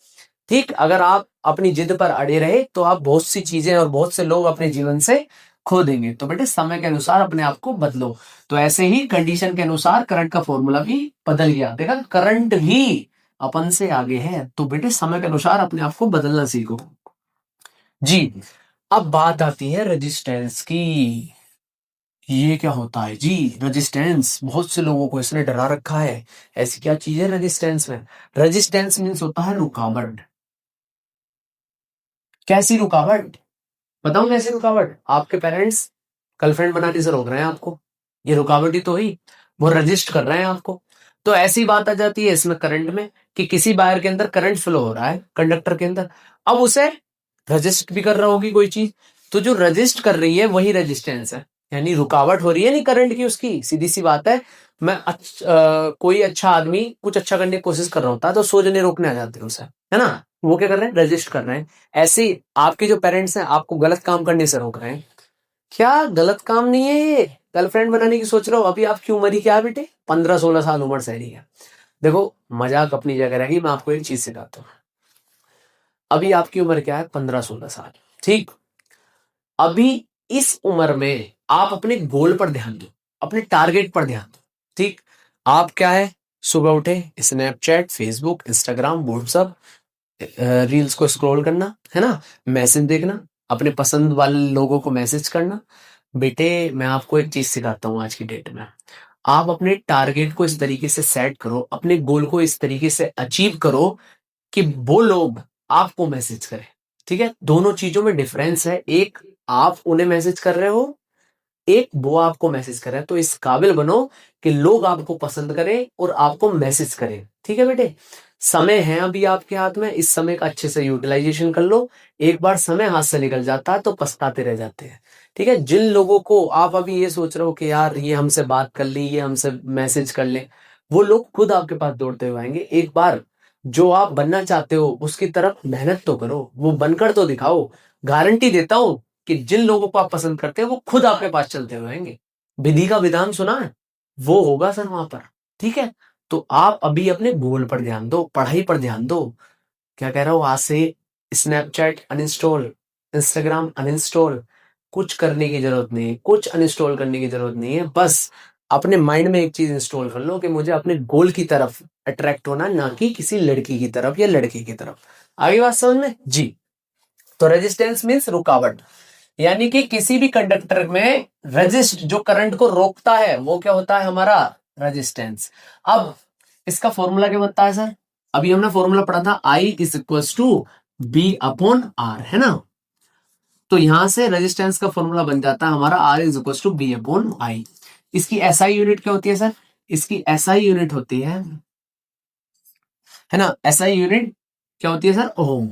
A: ठीक, अगर आप अपनी जिद पर अड़े रहे तो आप बहुत सी चीजें और बहुत से लोग अपने जीवन से खो देंगे। तो बेटे समय के अनुसार अपने आप को बदलो। तो ऐसे ही कंडीशन के अनुसार करंट का फॉर्मूला भी बदल गया। देखा, करंट भी अपन से आगे है। तो बेटे समय के अनुसार अपने आप को बदलना सीखो जी। अब बात आती है रेजिस्टेंस की। ये क्या होता है जी, रेजिस्टेंस। बहुत से लोगों को इसने डरा रखा है। ऐसी क्या चीज है रेजिस्टेंस में, रेजिस्टेंस मीन्स होता है रुकावट। कैसी रुकावट, बताऊं कैसी रुकावट, आपके पेरेंट्स गर्लफ्रेंड बनाने से रोक रहे हैं आपको, ये रुकावट ही तो हुई, वो रजिस्ट कर रहे हैं आपको। तो ऐसी बात आ जाती है इसमें करंट में कि किसी वायर के अंदर करंट फ्लो हो रहा है कंडक्टर के अंदर, अब उसे रजिस्ट भी कर रहा होगी कोई चीज। तो जो रजिस्ट कर रही है वही रेजिस्टेंस है, यानी रुकावट हो रही है नहीं करंट की उसकी। सीधी सी बात है, कोई अच्छा आदमी कुछ अच्छा करने की कोशिश कर रहा होता है तो सोचने रोकने आ जाते हैं उसे, है ना। वो क्या कर रहे हैं, रजिस्ट कर रहे हैं। ऐसे ही आपके जो पेरेंट्स हैं आपको गलत काम करने से रोक रहे हैं। क्या गलत काम नहीं है ये, गर्लफ्रेंड बनाने की सोच रहे हो, अभी आपकी उम्र ही क्या है बेटे, 15-16 साल उम्र सह रही है। देखो, मजाक अपनी जगह रहेगी, मैं आपको एक चीज सिखाता हूँ। अभी आपकी उम्र क्या है, 15-16 साल। ठीक, अभी इस उम्र में आप अपने गोल पर ध्यान दो, अपने टारगेट पर ध्यान दो। ठीक, आप क्या है, सुबह उठे Snapchat Facebook Instagram WhatsApp reels को स्क्रॉल करना, है ना, मैसेज देखना, अपने पसंद वाले लोगों को मैसेज करना। बेटे मैं आपको एक चीज सिखाता हूँ आज की डेट में, आप अपने टारगेट को इस तरीके से सेट करो, अपने गोल को इस तरीके से अचीव करो कि वो लोग आपको मैसेज करें। ठीक है, दोनों चीजों में डिफरेंस है, एक आप उन्हें मैसेज कर रहे हो, एक वो आपको मैसेज कर रहे हैं। तो इस काबिल बनो कि लोग आपको पसंद करें और आपको मैसेज करें। ठीक है बेटे, समय है अभी आपके हाथ में, इस समय का अच्छे से यूटिलाइजेशन कर लो। एक बार समय हाथ से निकल जाता है तो पछताते रह जाते हैं। ठीक है, जिन लोगों को आप अभी ये सोच रहे हो कि यार ये हमसे बात कर ली, ये हमसे मैसेज कर ले, वो लोग खुद आपके पास दौड़ते हुए आएंगे। एक बार जो आप बनना चाहते हो उसकी तरफ मेहनत तो करो, वो बनकर तो दिखाओ। गारंटी देता हूं कि जिन लोगों को आप पसंद करते हैं वो खुद आपके पास चलते हुए आएंगे। विधि का विधान सुना है, वो होगा सर वहां पर। ठीक है, तो आप अभी अपने गोल पर ध्यान दो, पढ़ाई पर ध्यान दो। क्या कह रहा हूं, आज से स्नैपचैट अनइंस्टॉल, इंस्टाग्राम अनइंस्टॉल, कुछ करने की जरूरत नहीं है, कुछ अनइंस्टॉल करने की जरूरत नहीं है। बस अपने माइंड में एक चीज इंस्टॉल कर लो कि मुझे अपने गोल की तरफ अट्रैक्ट होना, ना कि किसी लड़की की तरफ या लड़के की तरफ। आगे बात समझ में जी। तो रेजिस्टेंस मीन्स रुकावट, यानी कि किसी भी कंडक्टर में रेजिस्ट, जो करंट को रोकता है वो क्या होता है, हमारा रेजिस्टेंस। अब इसका फॉर्मूला क्या बनता है सर, अभी हमने फॉर्मूला पढ़ा था I is equal to B upon R, है ना। तो यहां से रेजिस्टेंस का फॉर्मूला बन जाता है हमारा R is equal to B upon I. इसकी SI यूनिट क्या होती है सर, इसकी एसआई यूनिट होती है ना, एसआई यूनिट क्या होती है सर? ओम।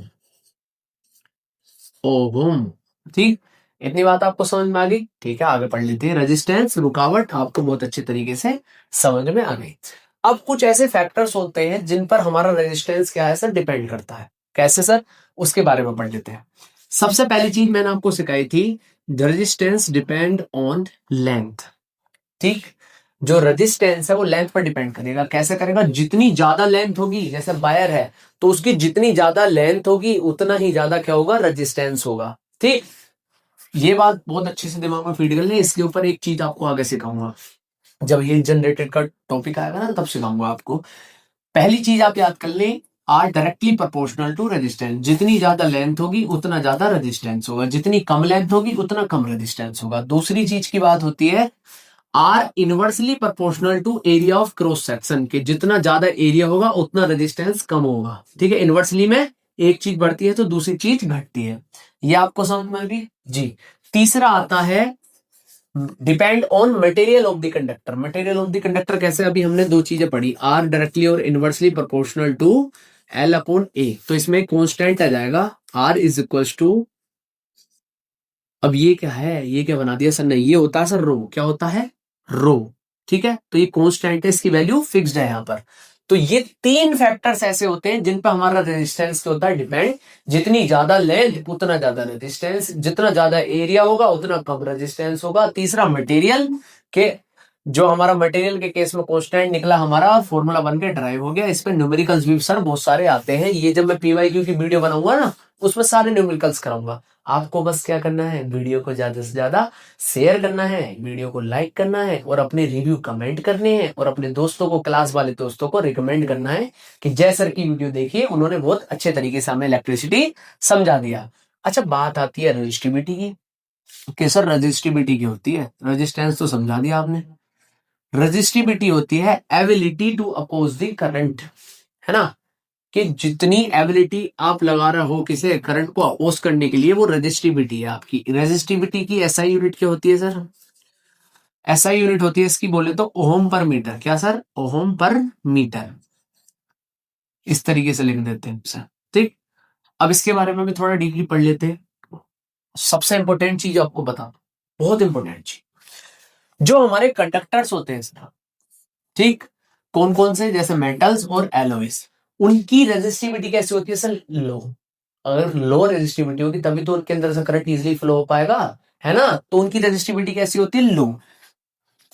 A: ओम, ठीक। इतनी बात आपको समझ में आ गई? ठीक है, आगे पढ़ लेते हैं। रेजिस्टेंस, रुकावट आपको बहुत अच्छे तरीके से समझ में आ गई। अब कुछ ऐसे फैक्टर्स होते हैं जिन पर हमारा रेजिस्टेंस क्या है सर, डिपेंड करता है। कैसे सर, उसके बारे में पढ़ लेते हैं। सबसे पहली चीज मैंने आपको सिखाई थी, रेजिस्टेंस डिपेंड ऑन लेंथ। ठीक, जो रेजिस्टेंस है वो लेंथ पर डिपेंड करेगा। कैसे करेगा? जितनी ज्यादा लेंथ होगी, जैसे वायर है तो उसकी जितनी ज्यादा लेंथ होगी उतना ही ज्यादा क्या होगा, रेजिस्टेंस होगा। ठीक, ये बात बहुत अच्छे से दिमाग में फीड कर ले। इसके ऊपर एक चीज आपको आगे सिखाऊंगा, जब ये जनरेटेड का टॉपिक आएगा ना तब सिखाऊंगा आपको। पहली चीज आप याद कर लें, R directly proportional to resistance. जितनी ज्यादा लेंथ होगी उतना ज्यादा रेजिस्टेंस होगा, जितनी कम लेंथ होगी उतना कम रेजिस्टेंस होगा। दूसरी चीज की बात होती है, R inversely proportional to area of cross section, के जितना ज्यादा एरिया होगा उतना रेजिस्टेंस कम होगा। ठीक है, इनवर्सली में एक चीज बढ़ती है तो दूसरी चीज घटती है। ये आपको समझ में आ गई जी। तीसरा आता है depend on material of the conductor. Material of the conductor कैसे? अभी हमने दो चीजें पढ़ी, आर डायरेक्टली और inversely proportional to L upon A. तो इसमें कांस्टेंट आ जाएगा, आर इज इक्वल टू, अब ये क्या है, ये क्या बना दिया सर? नहीं, ये होता है सर रो। क्या होता है? रो। ठीक है, तो ये कांस्टेंट है, इसकी वैल्यू फिक्स्ड है यहाँ पर। तो ये तीन फैक्टर्स ऐसे होते हैं जिन पर हमारा रेजिस्टेंस क्या होता है, डिपेंड। जितनी ज्यादा लेंथ उतना ज्यादा रेजिस्टेंस, जितना ज्यादा एरिया होगा उतना कम रेजिस्टेंस होगा। तीसरा मटेरियल के, जो हमारा मटेरियल के केस में कांस्टेंट निकला हमारा, फॉर्मूला बन के ड्राइव हो गया। इस पे न्यूमेरिकल्स भी सर बहुत सारे आते हैं। ये जब मैं पीवाईक्यू की वीडियो बनाऊंगा ना उसमें सारे न्यूमेरिकल्स कराऊंगा। आपको बस क्या करना है, वीडियो को ज्यादा से ज्यादा शेयर करना है, वीडियो को लाइक करना है और अपने रिव्यू कमेंट करने हैं और अपने दोस्तों को, क्लास वाले दोस्तों को रिकमेंड करना है कि जय सर की वीडियो देखिए, उन्होंने बहुत अच्छे तरीके से हमें इलेक्ट्रिसिटी समझा दिया। अच्छा, बात आती है रजिस्टिविटी की, कि सर रजिस्टिविटी की होती है, रेजिस्टेंस तो समझा दिया आपने। रजिस्टिविटी होती है ability to oppose the current, है ना, कि जितनी एबिलिटी आप लगा रहे हो किसे, करंट को अपोज करने के लिए, वो रेजिस्टिविटी है आपकी। रेजिस्टिविटी की एसआई यूनिट क्या होती है सर? एसआई यूनिट होती है इसकी बोले तो ओम पर मीटर। क्या सर? ओम पर मीटर। इस तरीके से लिख देते हैं सर। ठीक, अब इसके बारे में भी थोड़ा डीपली पढ़ लेते हैं। सबसे इंपॉर्टेंट चीज आपको बता, बहुत इंपॉर्टेंट चीज, जो हमारे कंडक्टर्स होते हैं सर, ठीक, कौन कौन से, जैसे मेटल्स और एलॉयज, उनकी रेजिस्टिविटी कैसे होती है सर? लो। अगर लो रेजिस्टिविटी होगी तभी तो उनके अंदर से करंट इजीली फ्लो हो पाएगा, है ना। तो उनकी रेजिस्टिविटी कैसी होती है? लो।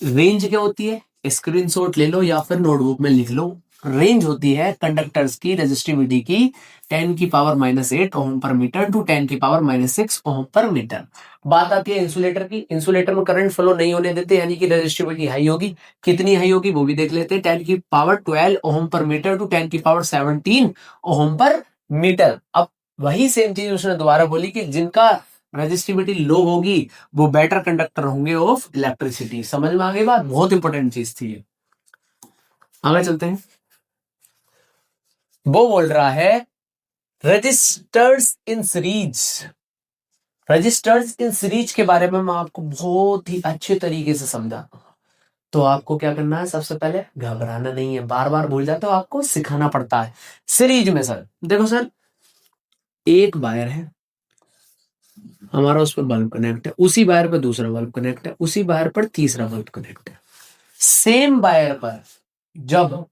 A: रेंज क्या होती है? स्क्रीनशॉट ले लो या फिर नोटबुक में लिख लो। रेंज होती है कंडक्टर्स की रेजिस्टिविटी की 10⁻⁸ ओम पर मीटर टू 10⁻�6 ओम पर मीटर। बात आती है इंसुलेटर की। इंसुलेटर में करंट फ्लो नहीं होने देते, यानी कि रेजिस्टिविटी हाई होगी। कितनी हाई होगी वो भी देख लेते हैं, 10⁻12 ओम पर मीटर टू 10⁻17 ओम पर मीटर। अब वही सेम चीज उसने दोबारा बोली कि जिनका रेजिस्टिविटी लो होगी वो बेटर कंडक्टर होंगे ऑफ इलेक्ट्रिसिटी। समझ में आ गई बात? बहुत इंपॉर्टेंट चीज थी। आगे चलते हैं। वो बोल रहा है resistors in series. Resistors in series के बारे में मैं आपको बहुत ही अच्छे तरीके से समझाता हूं। तो आपको क्या करना है, सबसे पहले घबराना नहीं है, बार बार भूल जाते हो, आपको सिखाना पड़ता है। सीरीज में सर देखो सर, एक वायर है हमारा, उस पर बल्ब कनेक्ट है, उसी वायर पर दूसरा बल्ब कनेक्ट है, उसी वायर पर तीसरा बल्ब कनेक्ट है। सेम वायर पर जब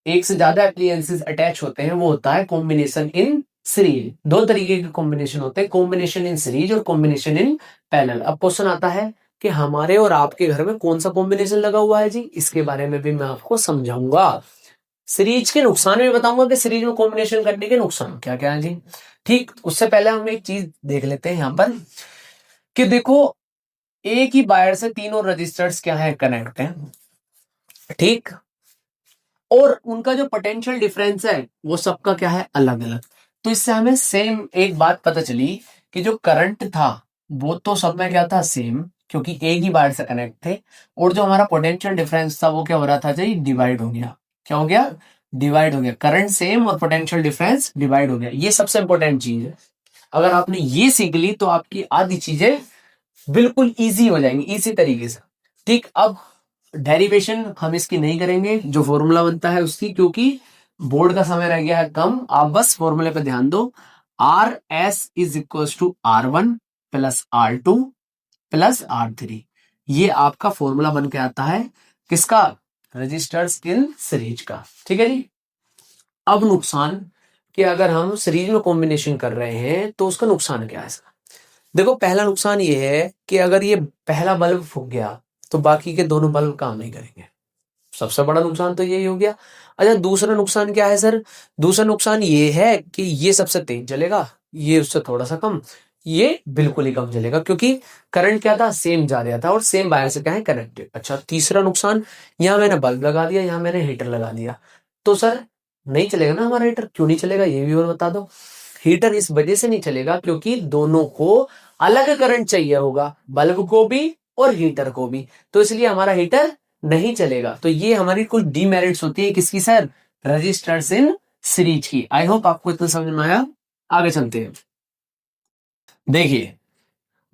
A: एक से ज्यादा एप्लियंसेस अटैच होते हैं वो होता है कॉम्बिनेशन इन सीरीज। दो तरीके के कॉम्बिनेशन होते हैं, कॉम्बिनेशन इन सीरीज और कॉम्बिनेशन इन पैरेलल। अब क्वेश्चन आता है कि हमारे और आपके घर में कौन सा कॉम्बिनेशन लगा हुआ है जी, इसके बारे में भी मैं आपको समझाऊंगा। सीरीज के नुकसान भी बताऊंगा कि सीरीज में कॉम्बिनेशन करने के नुकसान क्या क्या है जी। ठीक, उससे पहले हम एक चीज देख लेते हैं यहाँ पर कि देखो, एक ही वायर से तीनों रजिस्टर्स क्या है, कनेक्ट है। ठीक, और उनका जो पोटेंशियल डिफरेंस है वो सबका क्या है, अलग अलग। तो इससे हमें सेम एक बात पता चली कि जो करंट था वो तो सब में क्या था, सेम, क्योंकि एक ही वायर से कनेक्ट थे। और जो हमारा पोटेंशियल डिफरेंस था वो क्या हो रहा था जी, डिवाइड हो गया। क्या हो गया? डिवाइड हो गया। करंट सेम और पोटेंशियल डिफरेंस डिवाइड हो गया। ये सबसे इंपॉर्टेंट चीज है। अगर आपने ये सीख ली तो आपकी आधी चीजें बिल्कुल इजी हो जाएंगी, इसी तरीके से। ठीक, अब डेरिवेशन हम इसकी नहीं करेंगे, जो फॉर्मूला बनता है उसकी, क्योंकि बोर्ड का समय रह गया है कम। आप बस फॉर्मूले पे ध्यान दो। R S is equal to R1 plus R2 plus R3। ये आपका फॉर्मूला बन के आता है किसका? रजिस्टर्स इन सीरीज का। ठीक है जी। अब नुकसान कि अगर हम सीरीज में कॉम्बिनेशन कर रहे हैं तो उसका नुकसान क्या है? देखो, पहला नुकसान ये है कि अगर ये पहला बल्ब फूक गया तो बाकी के दोनों बल्ब काम नहीं करेंगे। सबसे बड़ा नुकसान तो यही हो गया। अच्छा, दूसरा नुकसान क्या है सर? दूसरा नुकसान ये है कि ये सबसे तेज जलेगा, ये उससे थोड़ा सा कम, ये बिल्कुल ही कम जलेगा, क्योंकि करंट क्या था? सेम जा रहा था और सेम वायर से क्या है? कनेक्टेड। अच्छा, तीसरा नुकसान, यहाँ मैंने बल्ब लगा दिया, यहाँ मैंने हीटर लगा दिया, तो सर नहीं चलेगा ना हमारा हीटर। क्यों नहीं चलेगा ये भी और बता दो। हीटर इस वजह से नहीं चलेगा क्योंकि दोनों को अलग करंट चाहिए होगा, बल्ब को भी और हीटर को भी, तो इसलिए हमारा हीटर नहीं चलेगा। तो ये हमारी कुछ डीमेरिट्स होती है किसकी सर? रजिस्टर्स इन सीरीज की। आई होप आपको इतना समझ में आया। आगे चलते हैं। देखिए,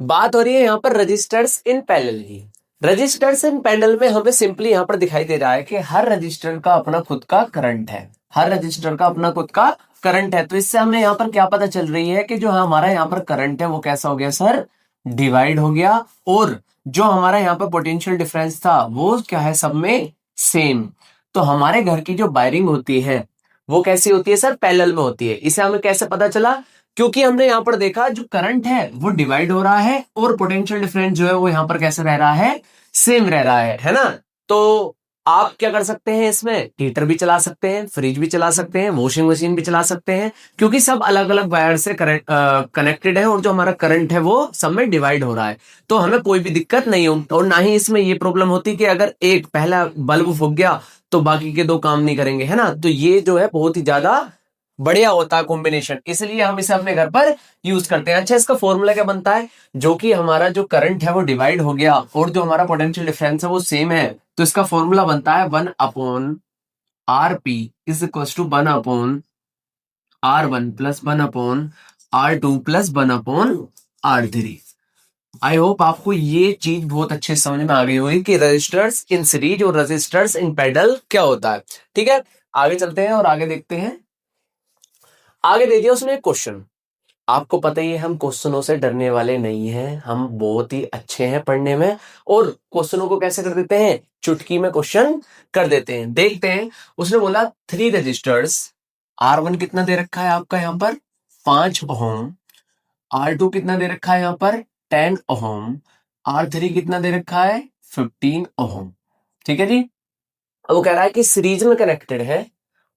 A: बात हो रही है यहाँ पर रजिस्टर्स इन पैरेलल की। रजिस्टर्स इन पैरेलल में हमें सिंपली यहाँ पर दिखाई दे रहा है कि हर रजिस्टर का अपना खुद का करंट है। हर रजिस्टर का अपना खुद का करंट है। तो इससे हमें यहाँ पर क्या पता चल रही है कि जो हमारा यहाँ पर करंट है वो कैसा हो गया सर? डिवाइड हो गया। और जो हमारा यहाँ पर पोटेंशियल डिफरेंस था वो क्या है? सब में सेम। तो हमारे घर की जो वायरिंग होती है वो कैसी होती है सर? पैरेलल में होती है। इसे हमें कैसे पता चला? क्योंकि हमने यहाँ पर देखा जो करंट है वो डिवाइड हो रहा है और पोटेंशियल डिफरेंस जो है वो यहाँ पर कैसे रह रहा है? सेम रह रहा है ना? तो आप क्या कर सकते हैं? इसमें हीटर भी चला सकते हैं, फ्रिज भी चला सकते हैं, वॉशिंग मशीन भी चला सकते हैं, क्योंकि सब अलग अलग वायर से कनेक्टेड है और जो हमारा करंट है वो सब में डिवाइड हो रहा है। तो हमें कोई भी दिक्कत नहीं हो, और ना ही इसमें ये प्रॉब्लम होती कि अगर एक पहला बल्ब फूक गया तो बाकी के दो काम नहीं करेंगे, है ना? तो ये जो है बहुत ही ज्यादा बढ़िया होता है कॉम्बिनेशन, इसलिए हम इसे अपने घर पर यूज करते हैं। अच्छा, इसका फॉर्मूला क्या बनता है? जो कि हमारा जो करंट है वो डिवाइड हो गया और जो हमारा पोटेंशियल डिफरेंस है वो सेम है, तो इसका फॉर्मूला बनता है 1/RP is equal to 1/R1 plus 1/R2 plus 1/R3। I hope आपको ये चीज बहुत अच्छे से समझ में आ गई होगी कि रजिस्टर्स इन सीरीज और रजिस्टर्स इन पैरेलल क्या होता है। ठीक है, आगे चलते हैं और आगे देखते हैं। आगे दे दिया उसने एक क्वेश्चन। आपको पता ही है हम क्वेश्चनों से डरने वाले नहीं हैं, हम बहुत ही अच्छे हैं पढ़ने में, और क्वेश्चनों को कैसे कर देते हैं? चुटकी में क्वेश्चन कर देते हैं। देखते हैं। उसने बोला 3 रजिस्टर्स, R1 कितना दे रखा है आपका यहाँ पर? 5 ओम। R2 कितना दे रखा है यहाँ पर? 10 ओम। R3 कितना दे रखा है? 15 ओम। ठीक है जी। अब वो कह रहा है कि सीरीज में कनेक्टेड है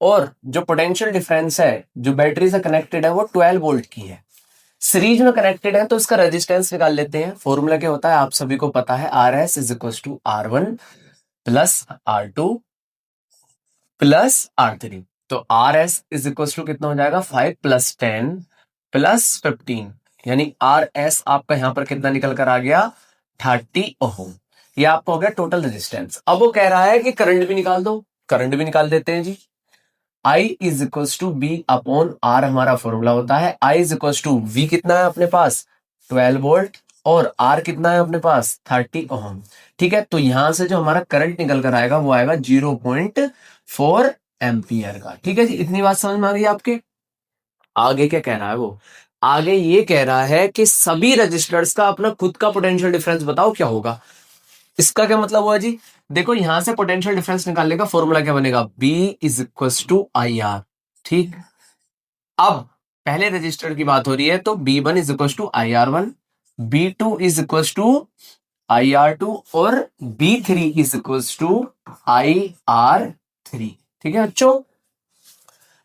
A: और जो पोटेंशियल डिफरेंस है जो बैटरी से कनेक्टेड है वो 12 वोल्ट की है। सीरीज में कनेक्टेड है तो इसका रेजिस्टेंस निकाल लेते हैं। फॉर्मूला क्या होता है आप सभी को पता है, R S is equal to R1 plus R2 plus R3। तो R S is equal to कितना हो जाएगा? 5 प्लस 10 प्लस 15, यानी आर एस आपका यहां पर कितना निकल कर आ गया? 30 ओम। ये आपका हो गया टोटल रेजिस्टेंस। अब वो कह रहा है कि करंट भी निकाल दो। करंट भी निकाल देते हैं जी। I is equal to B upon R हमारा फॉर्मूला होता है। I is equal to V कितना है अपने पास? 12 वोल्ट, और R कितना है अपने पास? 30 ओम। ठीक है, तो यहां से जो हमारा करंट निकल कर आएगा वो आएगा 0.4 एम्पियर का। ठीक है जी, इतनी बात समझ में आ गई आपके? आगे क्या कह रहा है वो? आगे ये कह रहा है कि सभी रजिस्टर्स का अपना खुद का पोटेंशियल डिफरेंस बताओ क्या होगा। इसका क्या मतलब हुआ जी? देखो, यहां से पोटेंशियल डिफरेंस निकालने का फॉर्मूला क्या बनेगा? B is equal to IR। ठीक। अब पहले रजिस्टर की बात हो रही है तो B1 is equal to IR1, B2 is equal to IR2 और B3 is equal to IR3। ठीक है बच्चों,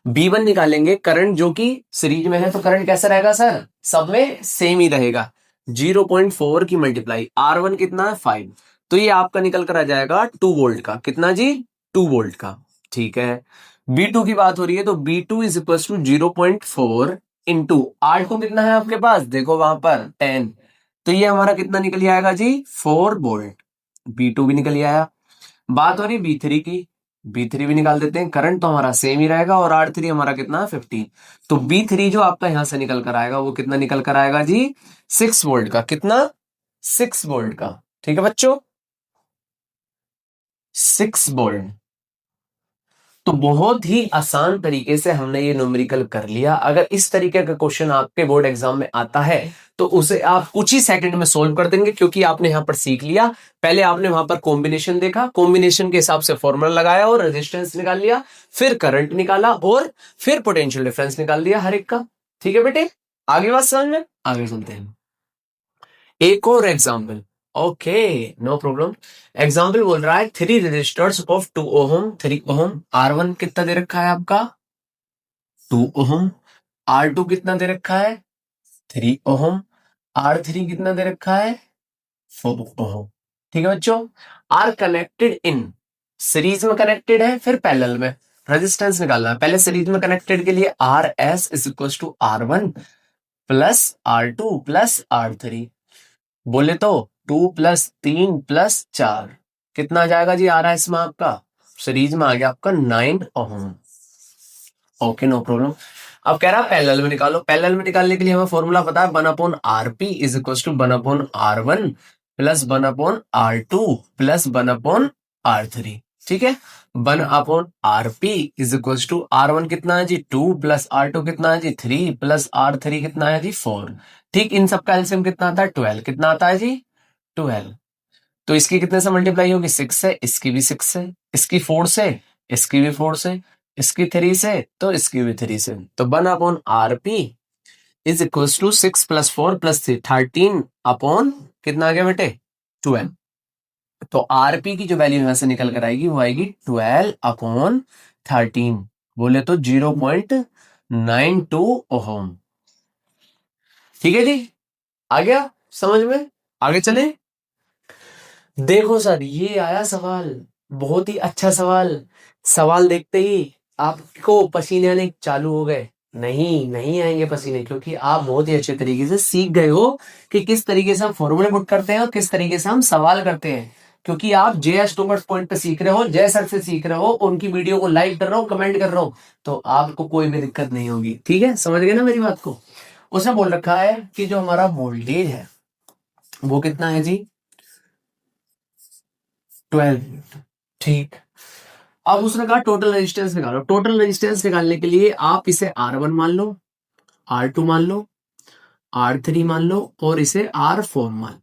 A: B1 निकालेंगे, करंट जो कि सीरीज में है तो करंट कैसा रहेगा सर? सब में सेम ही रहेगा। 0.4 की मल्टीप्लाई, R1 कितना है? 5, तो ये आपका निकल कर आ जाएगा 2 वोल्ट का। कितना जी? 2 वोल्ट का। ठीक है, B2 की बात हो रही है तो B2 is equal to 0.4 into R2 कितना है आपके पास? देखो वहां पर 10, तो ये हमारा कितना निकल आएगा जी? 4 वोल्ट। B2 भी निकल आया। बात हो रही B3 की, B3 भी निकाल देते हैं। करंट तो हमारा सेम ही रहेगा और R3 हमारा कितना है? 15। तो B3 जो आपका यहां से निकल कर आएगा वो कितना निकल कर आएगा जी? 6 वोल्ट का। कितना? 6 वोल्ट का। ठीक है बच्चों। 6 वोल्ट। तो बहुत ही आसान तरीके से हमने ये न्यूमेरिकल कर लिया। अगर इस तरीके का क्वेश्चन आपके बोर्ड एग्जाम में आता है तो उसे आप कुछ ही सेकंड में सोल्व कर देंगे, क्योंकि आपने यहां पर सीख लिया। पहले आपने वहां पर कॉम्बिनेशन देखा, कॉम्बिनेशन के हिसाब से फॉर्मूला लगाया और रेजिस्टेंस निकाल लिया, फिर करंट निकाला और फिर पोटेंशियल डिफरेंस निकाल लिया हर एक का। ठीक है बेटे, आगे बात समझ में, आगे चलते हैं। एक और example, okay no problem. Example बोल रहा है 3 resistors of 2 ohm, 3 ohm. R1 कितना दे रखा है आपका 2 ओहम, R2 कितना दे रखा है 3 ओहम, R3 कितना दे रखा है 4 ओहम। ठीक है बच्चों, आर कनेक्टेड इन, सीरीज में कनेक्टेड है फिर पैरेलल में। रेजिस्टेंस निकालना है, पहले सीरीज में कनेक्टेड के लिए R S is equal to R1 plus R2 plus R3। बोले तो 2 + 3 + 4 कितना आ जाएगा जी, आ रहा है इसमें आपका सीरीज में आ गया आपका 9 ओहम। Okay no problem. अब कह रहा है पैरेलल में निकालो। पैरेलल में निकालने के लिए हमें फॉर्मूला पता है 1/RP is equal to 1/R1 plus 1/R2 plus 1/R3। ठीक है, 1/RP is equal to R1 कितना है जी 2 प्लस R2 कितना है जी 3 प्लस R3 कितना है जी 4। ठीक, इन सबका एलसीएम कितना आता है 12। कितना आता है जी 12। तो इसकी कितने से मल्टीप्लाई होगी 6 से, इसकी भी 6 से, इसकी 4 से, इसकी भी 4 से, इसकी 3 से, तो इसकी भी 3 से। तो 1/RP is equal to 6 + 4 + 3 13 upon कितना आ गया बेटे 12। तो आरपी की जो वैल्यू यहां से निकल कर आएगी वो आएगी 12/13, बोले तो 0.92 ओहम। ठीक है जी, आ गया समझ में, आगे चले। देखो सर, ये आया सवाल, बहुत ही अच्छा सवाल। सवाल देखते ही आपको पसीने आने चालू हो गए? नहीं, नहीं आएंगे पसीने, क्योंकि आप बहुत ही अच्छे तरीके से सीख गए हो कि किस तरीके से हम फॉर्मूले पुट करते हैं और किस तरीके से हम सवाल करते हैं। क्योंकि आप जे स्टूवर्ट पॉइंट पे सीख रहे हो, जय सर से सीख रहे हो, उनकी वीडियो को लाइक कर रहे हो, कमेंट कर रहे हो, तो आपको कोई भी दिक्कत नहीं होगी। ठीक है, समझ गए ना मेरी बात को। उसने बोल रखा है कि जो हमारा वोल्टेज है वो कितना है जी 12। ठीक, अब उसने कहा टोटल रेजिस्टेंस निकालो। टोटल रेजिस्टेंस निकालने के लिए आप इसे R1 मान लो, R2 मान लो, R3 मान लो और इसे R4 मान लो।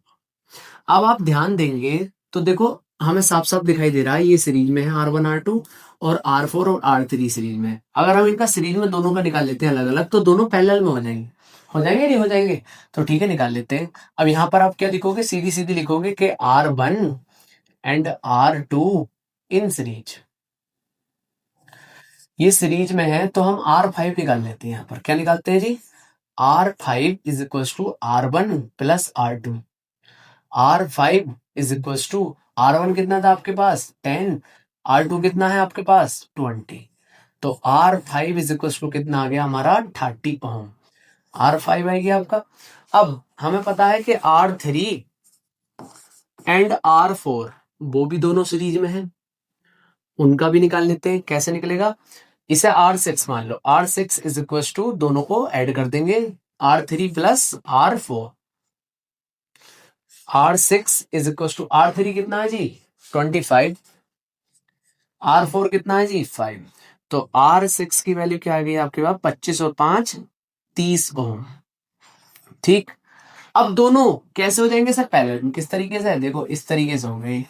A: अब आप ध्यान देंगे तो देखो हमें साफ साफ दिखाई दे रहा है ये सीरीज में है R1 R2 और R4 और R3 सीरीज में। अगर हम इनका सीरीज में दोनों का निकाल लेते हैं अलग अलग तो दोनों पैरेलल में हो जाएंगे। हो जाएंगे नहीं हो जाएंगे? तो ठीक है, निकाल लेते हैं। अब यहाँ पर आप क्या लिखोगे, सीधी सीधी लिखोगे कि R1 and R2 in series, ये सीरीज में है तो हम R5 निकाल लेते हैं। यहाँ पर क्या निकालते हैं जी, R5 is equal to R1 plus R2। R5 is equal to R1 कितना था आपके पास 10, R2 कितना है आपके पास 20। तो R5 इज इक्वल टू कितना आ गया हमारा 30 ओम। R5 आ गया आपका। अब हमें पता है कि R3 एंड R4 वो भी दोनों सीरीज में है, उनका भी निकाल लेते हैं। कैसे निकलेगा, इसे R6 मान लो। R6 इज इक्वल टू दोनों को ऐड कर देंगे R3 plus R4। R6 is equal to R3 कितना है जी 25, R4 कितना है जी 5। तो R6 की वैल्यू क्या आ गई आपके पास 25 और 5 30 ओम। ठीक, अब दोनों कैसे हो जाएंगे सर पैरेलल, किस तरीके से है, देखो इस तरीके से हो गए,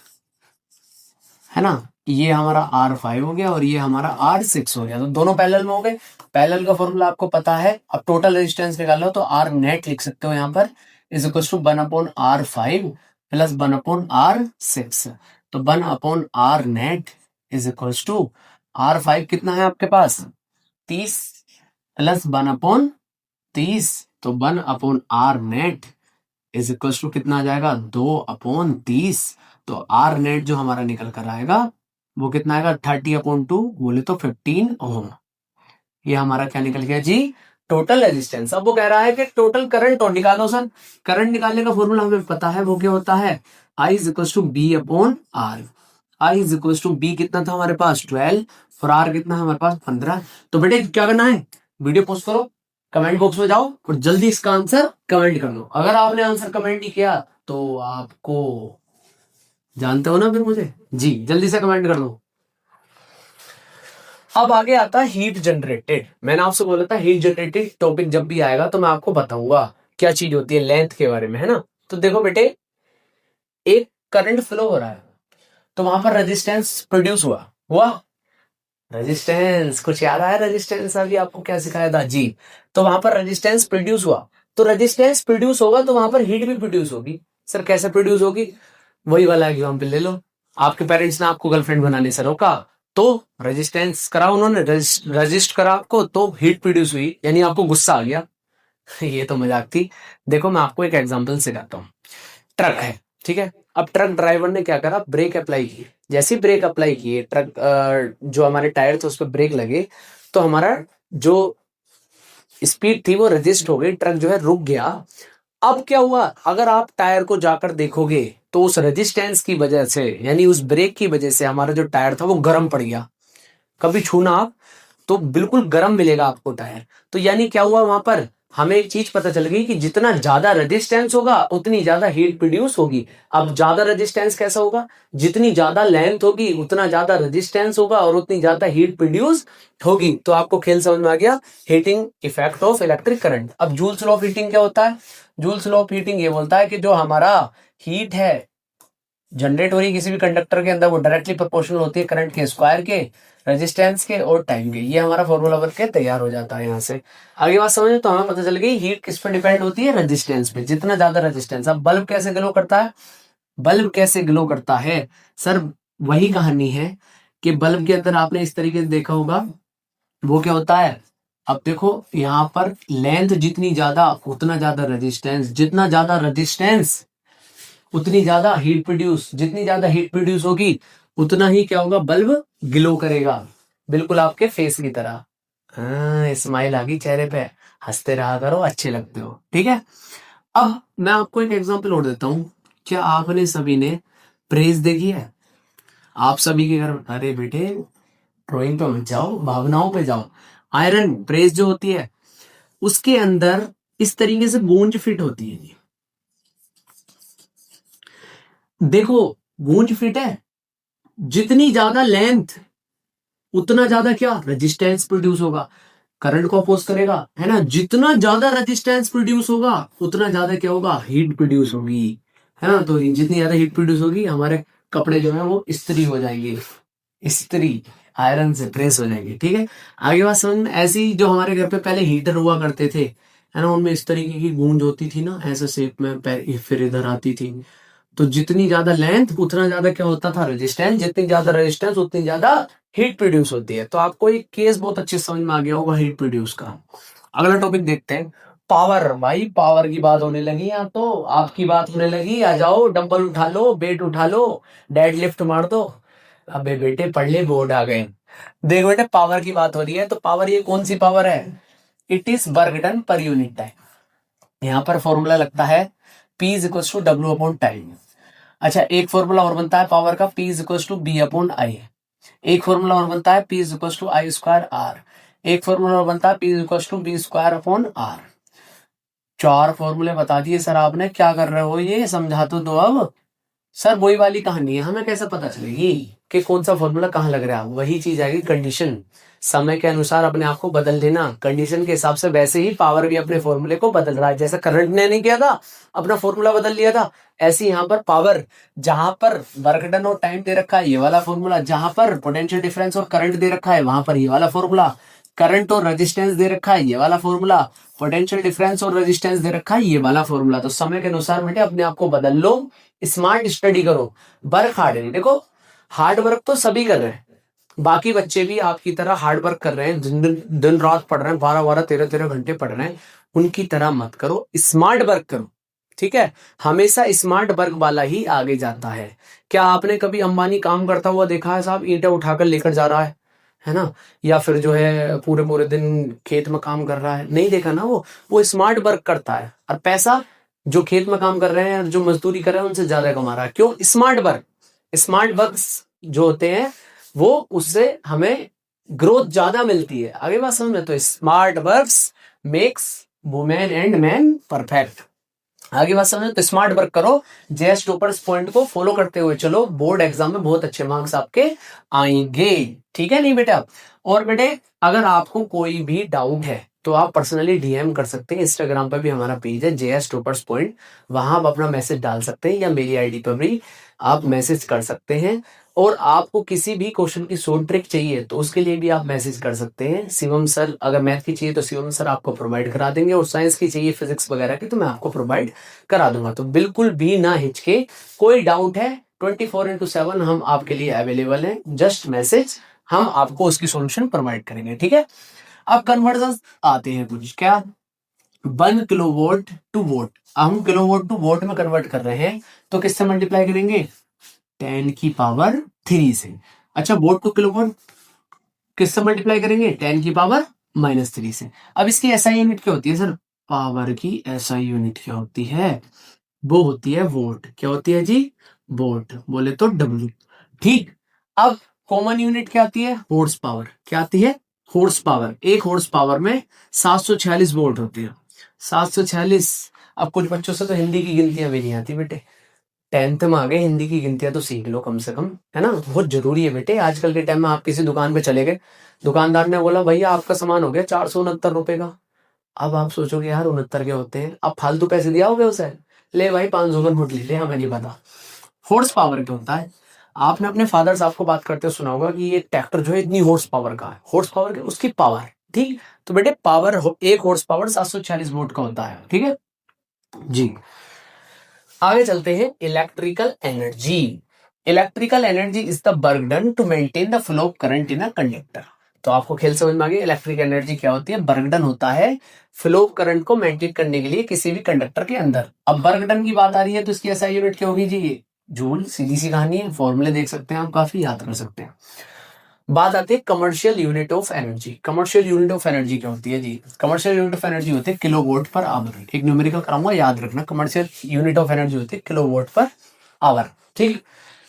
A: है ना। ये हमारा R5 हो गया और ये हमारा R6 हो गया, तो दोनों पैरेलल में हो गए। पैरेलल का फॉर्मूला आपको पता है। अब टोटल रेजिस्टेंस निकालो तो R नेट लिख सकते हो यहाँ पर is equal to 1/R5 plus 1/R6। तो 1/R net is equal to R5 कितना है आपके पास 30 प्लस 1/30, तो 1/R net is equal to कितना आ जाएगा 2/30। तो R नेट जो हमारा निकल कर आएगा वो कितना आएगा 30/2, बोले तो 15 ओम। ये हमारा क्या निकल गया जी टोटल रेजिस्टेंस। अब वो कह रहा है कि टोटल करंट और निकालो सर। करंट निकालने का फॉर्मूला हमें पता है, वो क्या होता है I is equal to B/R। I is equal to B कितना था हमारे पास 12 और R कितना है हमारे पास 15। तो बेटे क्या करना है, वीडियो पोस्ट करो, कमेंट बॉक्स में जाओ और जल्दी इसका आंसर कमेंट कर लो। अगर आपने आंसर कमेंट नहीं किया तो आपको जानते हो ना फिर मुझे जी, जल्दी से कमेंट कर दो। अब आगे आता है हीट जनरेटेड। मैंने आपसे बोला था हीट जनरेटेड टॉपिक जब भी आएगा तो मैं आपको बताऊंगा क्या चीज होती है लेंथ के बारे में, है ना। तो देखो बेटे, एक करंट फ्लो हो रहा है तो वहां पर रेजिस्टेंस प्रोड्यूस हुआ रेजिस्टेंस, कुछ याद आया रेजिस्टेंस अभी आपको क्या सिखाया था जी। तो वहां पर रेजिस्टेंस प्रोड्यूस हुआ, तो रेजिस्टेंस प्रोड्यूस होगा तो वहां पर हीट भी प्रोड्यूस होगी। सर कैसे प्रोड्यूस होगी? वही वाला एग्जाम्पल ले लो। आपके पेरेंट्स ने आपको गर्लफ्रेंड बनाने से रोका, तो रेजिस्टेंस करा उन्होंने, रजिस्ट करा आपको, तो हीट प्रोड्यूस हुई, यानी आपको गुस्सा आ गया। ये तो मजाक थी। देखो मैं आपको एक एग्जांपल सिखाता हूँ। ट्रक है, ठीक है। अब ट्रक ड्राइवर ने क्या करा, ब्रेक अप्लाई की। जैसे ही ब्रेक अप्लाई किए, ट्रक जो हमारे टायर थे उस पर ब्रेक लगे, तो हमारा जो स्पीड थी वो रजिस्ट हो गई, ट्रक जो है रुक गया। अब क्या हुआ, अगर आप टायर को जाकर देखोगे तो उस रेजिस्टेंस की वजह से, यानी उस ब्रेक की वजह से हमारा जो टायर था वो गर्म पड़ गया। कभी छूना आप तो बिल्कुल गर्म मिलेगा आपको टायर। तो यानी क्या हुआ, वहां पर हमें एक चीज पता चल गई कि जितना ज्यादा रेजिस्टेंस होगा उतनी ज्यादा हीट प्रोड्यूस होगी। अब ज्यादा रेजिस्टेंस कैसा होगा, जितनी ज्यादा लेंथ होगी उतना ज्यादा रेजिस्टेंस होगा और उतनी ज्यादा हीट प्रोड्यूस होगी। तो आपको खेल समझ में आ गया, heating effect of electric current. अब जूल्स लॉ ऑफ हीटिंग क्या होता है? जूल्स लॉ ऑफ हीटिंग ये बोलता है कि जो हमारा हीट है जनरेट हो रही किसी भी कंडक्टर के अंदर, वो डायरेक्टली प्रोपोर्शनल होती है करंट के स्क्वायर के, रेजिस्टेंस के और टाइम के। ये हमारा फॉर्मूला बन के तैयार हो जाता है। यहाँ से आगे बात समझे तो हमें पता चल गई हीट किस पे डिपेंड होती है, रेजिस्टेंस पे। जितना ज्यादा रेजिस्टेंस। अब बल्ब कैसे ग्लो करता है? बल्ब कैसे ग्लो करता है सर? वही कहानी है कि बल्ब के अंदर आपने इस तरीके से देखा होगा, वो क्या होता है। अब देखो यहाँ पर लेंथ जितनी ज्यादा उतना ज्यादा रेजिस्टेंस, जितना ज्यादा रेजिस्टेंस उतनी ज्यादा हीट प्रोड्यूस, जितनी ज्यादा हीट प्रोड्यूस होगी उतना ही क्या होगा, बल्ब ग्लो करेगा, बिल्कुल आपके फेस की तरह। हाँ, स्माइल आ गई चेहरे पे, हंसते रहा करो, अच्छे लगते हो, ठीक है। अब मैं आपको एक एग्जांपल और देता हूँ। क्या आपने सभी ने प्रेस देखी है? आप सभी के घर, अरे बेटे ड्राइंग पे मत जाओ, भावनाओं पे जाओ। आयरन प्रेस जो होती है उसके अंदर इस तरीके से गूंज फिट होती है जी। देखो गूंज फिट है, जितनी ज्यादा लेंथ उतना ज्यादा क्या रेजिस्टेंस प्रोड्यूस होगा, करंट को अपोज करेगा, है ना। जितना ज्यादा रेजिस्टेंस प्रोड्यूस होगा उतना ज्यादा क्या होगा, हीट प्रोड्यूस होगी, है ना। तो जितनी ज्यादा हीट प्रोड्यूस होगी हमारे कपड़े जो है वो इस्त्री हो जाएंगे, इस्त्री आयरन से प्रेस हो जाएंगे, ठीक है। आगे बात समझ में। ऐसी जो हमारे घर पे पहले हीटर हुआ करते थे, है ना, उनमें इस तरीके की गूंज होती थी ना, ऐसे शेप में फिर इधर आती थी। तो जितनी ज्यादा लेंथ उतना ज्यादा क्या होता था, रेजिस्टेंस। जितनी ज्यादा रेजिस्टेंस उतनी ज्यादा हीट प्रोड्यूस होती है। तो आपको एक केस बहुत अच्छे समझ में आ गया होगा हीट प्रोड्यूस का। अगला टॉपिक देखते हैं, पावर। भाई पावर की बात होने लगी, या तो आपकी बात होने लगी। आ जाओ, डंबल उठा लो, वेट उठा लो, डेड लिफ्ट मार दो। अबे बेटे पढ़ ले, बोर्ड आ गए। देखो बेटे पावर की बात हो रही है, तो पावर ये कौन सी पावर है? It is work done per unit time. यहाँ पर फॉर्मूला लगता है P is equal to W upon time. अच्छा, एक फॉर्मूला और बनता है पावर का, P is equal to B upon I. एक फॉर्मूला और बनता है P is equal to I square R. एक फॉर्मूला और बनता है P is equal to B square upon R. चार फॉर्मूले बता दिए सर आपने, क्या कर रहे हो ये समझा तो दो अब। सर वही वाली कहानी है, हमें कैसे पता चलेगी कि कौन सा फॉर्मूला कहाँ लग रहा है? वही चीज आएगी कंडीशन, समय के अनुसार अपने आप को बदल देना कंडीशन के हिसाब से। वैसे ही पावर भी अपने फॉर्मूले को बदल रहा है, जैसे करंट ने नहीं किया था, अपना फॉर्मूला बदल लिया था, ऐसे ही यहाँ पर पावर, जहां पर वर्क डन और टाइम दे रखा है ये वाला फॉर्मूला, जहां पर पोटेंशियल डिफरेंस और करंट दे रखा है वहां पर ये वाला फॉर्मूला, करंट और रेजिस्टेंस दे रखा है ये वाला फॉर्मूला, पोटेंशियल डिफरेंस और रेजिस्टेंस दे रखा है ये वाला फॉर्मूला। तो समय के अनुसार बेटे अपने आप को बदल लो, स्मार्ट स्टडी करो, वर्क हार्ड नहीं। देखो हार्ड वर्क तो सभी कर रहे हैं, बाकी बच्चे भी आपकी तरह हार्ड वर्क कर रहे हैं, दिन रात पढ़ रहे हैं, 12-12 13-13 घंटे पढ़ रहे हैं। उनकी तरह मत करो, स्मार्ट वर्क करो, ठीक है। हमेशा स्मार्ट वर्क वाला ही आगे जाता है। क्या आपने कभी अंबानी काम करता हुआ देखा है साहब, ईंटें उठाकर लेकर जा रहा है ना, या फिर जो है पूरे पूरे दिन खेत में काम कर रहा है? नहीं देखा ना। वो स्मार्ट वर्क करता है, और पैसा जो खेत में काम कर रहे हैं, जो मजदूरी कर रहे हैं उनसे ज्यादा कमा रहा है। क्यों? Smart work. स्मार्ट वर्क जो होते हैं वो, उससे हमें ग्रोथ ज्यादा मिलती है। आगे बात समझ में। तो smart works makes women and man perfect. आगे बात समझो तो स्मार्ट वर्क करो, जेएस टॉपर्स पॉइंट को फॉलो करते हुए चलो, बोर्ड एग्जाम में बहुत अच्छे मार्क्स आपके आएंगे। ठीक है नहीं बेटा। और बेटे अगर आपको कोई भी डाउट है तो आप पर्सनली डीएम कर सकते हैं, इंस्टाग्राम पर भी हमारा पेज है जेएस टॉपर्स पॉइंट, वहां आप अपना मैसेज डाल सकते हैं या मेरी आईडी पर भी आप मैसेज कर सकते हैं। और आपको किसी भी क्वेश्चन की शॉर्ट ट्रिक चाहिए तो उसके लिए भी आप मैसेज कर सकते हैं। शिवम सर, अगर मैथ की चाहिए तो शिवम सर आपको प्रोवाइड करा देंगे, और साइंस की चाहिए फिजिक्स वगैरह की तो मैं आपको प्रोवाइड करा दूंगा। तो बिल्कुल भी ना हिचके, कोई डाउट है 24/7 हम आपके लिए अवेलेबल हैं, जस्ट मैसेज, हम आपको उसकी सॉल्यूशन प्रोवाइड करेंगे। ठीक है। अब कन्वर्जन आते हैं कुछ, क्या 1 किलोवोल्ट टू वोट, हम किलोवोट टू वोट में कन्वर्ट कर रहे हैं तो किससे मल्टीप्लाई करेंगे, 10⁻³ से। अच्छा वोट को किलोवोट किससे मल्टीप्लाई करेंगे, 10⁻³ से। अब इसकी एसआई यूनिट क्या होती है सर, पावर की एसआई यूनिट क्या होती है, वो होती है वोट। क्या होती है जी, वोट, बोले तो डब्ल्यू। ठीक। अब कॉमन यूनिट क्या आती है, हॉर्स पावर। क्या आती है, हॉर्स पावर। एक हॉर्स पावर में 746 वोल्ट होती है, 746। अब कुछ बच्चों से तो हिंदी की गिनतियां भी नहीं आती बेटे, 10th में आ गए, हिंदी की गिनतियां तो सीख लो कम से कम, है ना, बहुत जरूरी है बेटे। आजकल के टाइम में आप किसी दुकान पे चले गए, दुकानदार ने बोला भैया आपका सामान हो गया 469 रुपए का। अब आप सोचोगे यार 69 के होते हैं, अब फालतू पैसे दिया होगा उसे, ले भाई 500 का नोट ले ले, हमें नहीं पता। हॉर्स पावर क्या होता है, आपने अपने फादर साहब को बात करते सुना होगा कि ये ट्रैक्टर जो है इतनी हॉर्स पावर का है, हॉर्स पावर की उसकी पावर। ठीक। तो बेटे पावर, एक हॉर्स पावर 746 वोल्ट का होता है। ठीक है जी। आगे चलते हैं, electrical energy. Electrical energy is the work done to maintain the flow of current in a conductor. तो आपको खेल समझ में आ गया, इलेक्ट्रिक एनर्जी क्या होती है, वर्क डन होता है फ्लो ऑफ करंट को मेंटेन करने के लिए किसी भी कंडक्टर के अंदर। अब वर्क डन की बात आ रही है तो इसकी एसआई यूनिट क्या होगी जी, जूल। सीधी सी कहानी है, फॉर्मूले देख सकते हैं आप, काफी याद कर सकते हैं। बात आती है commercial unit of energy. Commercial unit of energy क्या होती है जी, कमर्शियल यूनिट ऑफ एनर्जी होती है किलोवाट पर आवर। एक न्यूमेरिकल कराऊंगा, याद रखना, कमर्शियल यूनिट ऑफ एनर्जी होती है किलोवाट पर आवर। ठीक।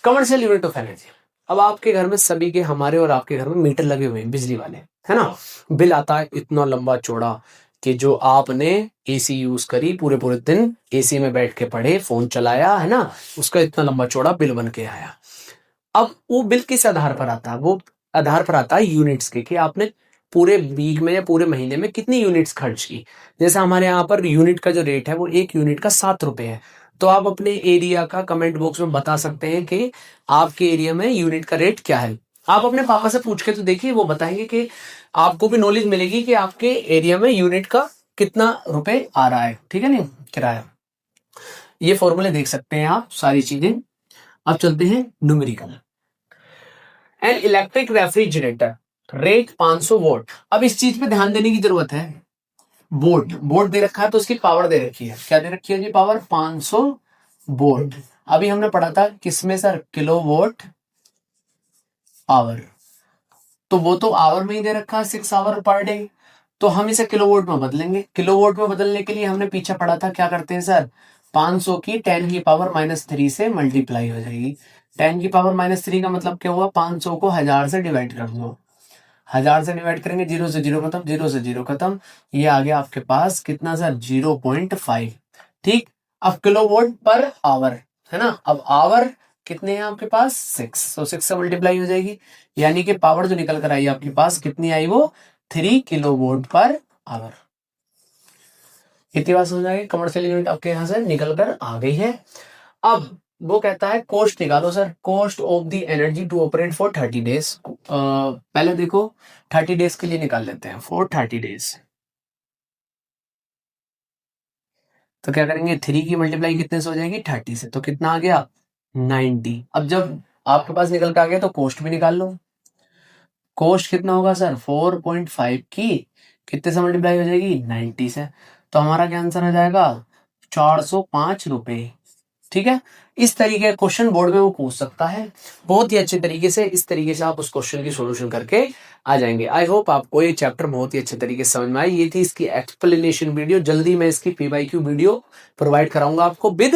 A: Commercial unit of energy. अब आपके घर में सभी के, हमारे और आपके घर में मीटर लगे हुए हैं बिजली वाले, है ना। बिल आता है इतना लंबा चौड़ा कि जो आपने एसी यूज करी, पूरे पूरे दिन एसी में बैठ के पढ़े, फोन चलाया, है ना, उसका इतना लंबा चौड़ा बिल बन के आया। अब वो बिल किस आधार पर आता है, वो आधार पर आता है यूनिट्स के, कि आपने पूरे वीक में या पूरे महीने में कितनी यूनिट्स खर्च की। जैसे हमारे यहाँ पर यूनिट का जो रेट है वो एक यूनिट का 7 रुपए है। तो आप अपने एरिया का कमेंट बॉक्स में बता सकते हैं कि आपके एरिया में यूनिट का रेट क्या है। आप अपने पापा से पूछ के तो देखिए, वो बताएंगे, कि आपको भी नॉलेज मिलेगी कि आपके एरिया में यूनिट का कितना रुपए आ रहा है। ठीक है नहीं, किराया। ये फॉर्मूले देख सकते हैं आप, सारी चीजें। अब चलते हैं numerical. An electric refrigerator rate 500 volt. अब इस चीज पे ध्यान देने की जरूरत है, वोल्ट, वोल्ट दे रखा है तो उसकी पावर दे रखी है। क्या दे रखी है जी, पावर 500 वोल्ट। अभी हमने पढ़ा था किसमें सर, किलो वोट आवर, तो वो तो आवर में ही दे रखा है, 6 आवर पर डे। तो हम इसे किलोवोल्ट में बदलेंगे। किलोवोल्ट में बदलने के लिए हमने पीछे पढ़ा था, क्या करते हैं सर, 500 की 10⁻³ से मल्टीप्लाई हो जाएगी। 10⁻³ का मतलब क्या हुआ, 500 को 1000 से डिवाइड कर दो, 1000 से डिवाइड करेंगे, 0 से 0 खत्म, 0 से 0 खत्म, ये आ गया आपके पास कितना सर, 0.5। ठीक। अब किलोवोल्ट पर आवर, है ना, अब आवर कितने हैं आपके पास, 6, तो 6 से मल्टीप्लाई हो जाएगी, यानी कि पावर जो निकल कर आई आपके पास कितनी आई, वो 3 किलोवोल्ट पर आवर। इतनी बात समझ आएगी, कमर्शियल यूनिट आपके यहां से निकल कर आ गई है। अब वो कहता है कॉस्ट निकालो sir, cost of the energy to operate for 30 days. पहले देखो 30 डेज के लिए निकाल लेते हैं, फॉर 30 डेज। तो क्या करेंगे, 3 की मल्टीप्लाई कितने से हो जाएगी, 30 से, तो कितना आ गया, 90। अब जब आपके पास निकल के आ गया तो कॉस्ट भी निकाल लो। कॉस्ट कितना होगा सर, 4.5 की कितने से मल्टीप्लाई हो जाएगी, 90 से, तो हमारा क्या आंसर आ जाएगा, 405 रुपए। ठीक है। इस तरीके का क्वेश्चन बोर्ड में वो पूछ सकता है, बहुत ही अच्छे तरीके से। इस तरीके से आप उस क्वेश्चन की सॉल्यूशन करके आ जाएंगे। आई होप आपको ये चैप्टर बहुत ही अच्छे तरीके से समझ में आई। ये थी इसकी एक्सप्लेनेशन वीडियो। जल्दी मैं इसकी पीवाईक्यू वीडियो प्रोवाइड कराऊंगा आपको विद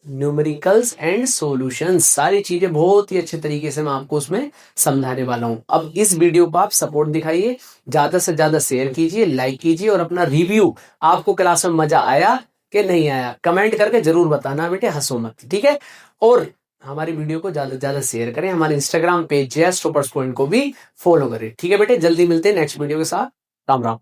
A: न्यूमेरिकल्स एंड सॉल्यूशंस। सारी चीजें बहुत ही अच्छे तरीके से मैं आपको उसमें समझाने वाला हूं। अब इस वीडियो को आप सपोर्ट दिखाइए, ज्यादा से ज्यादा शेयर कीजिए, लाइक कीजिए, और अपना रिव्यू, आपको क्लास में मजा आया कि नहीं आया, कमेंट करके जरूर बताना बेटे, हंसो मत, ठीक है। और हमारी वीडियो को ज्यादा से ज्यादा शेयर करें, हमारे Instagram page JS toppers point को भी फॉलो करें, ठीक है बेटे। जल्दी मिलते हैं नेक्स्ट वीडियो के साथ। राम राम।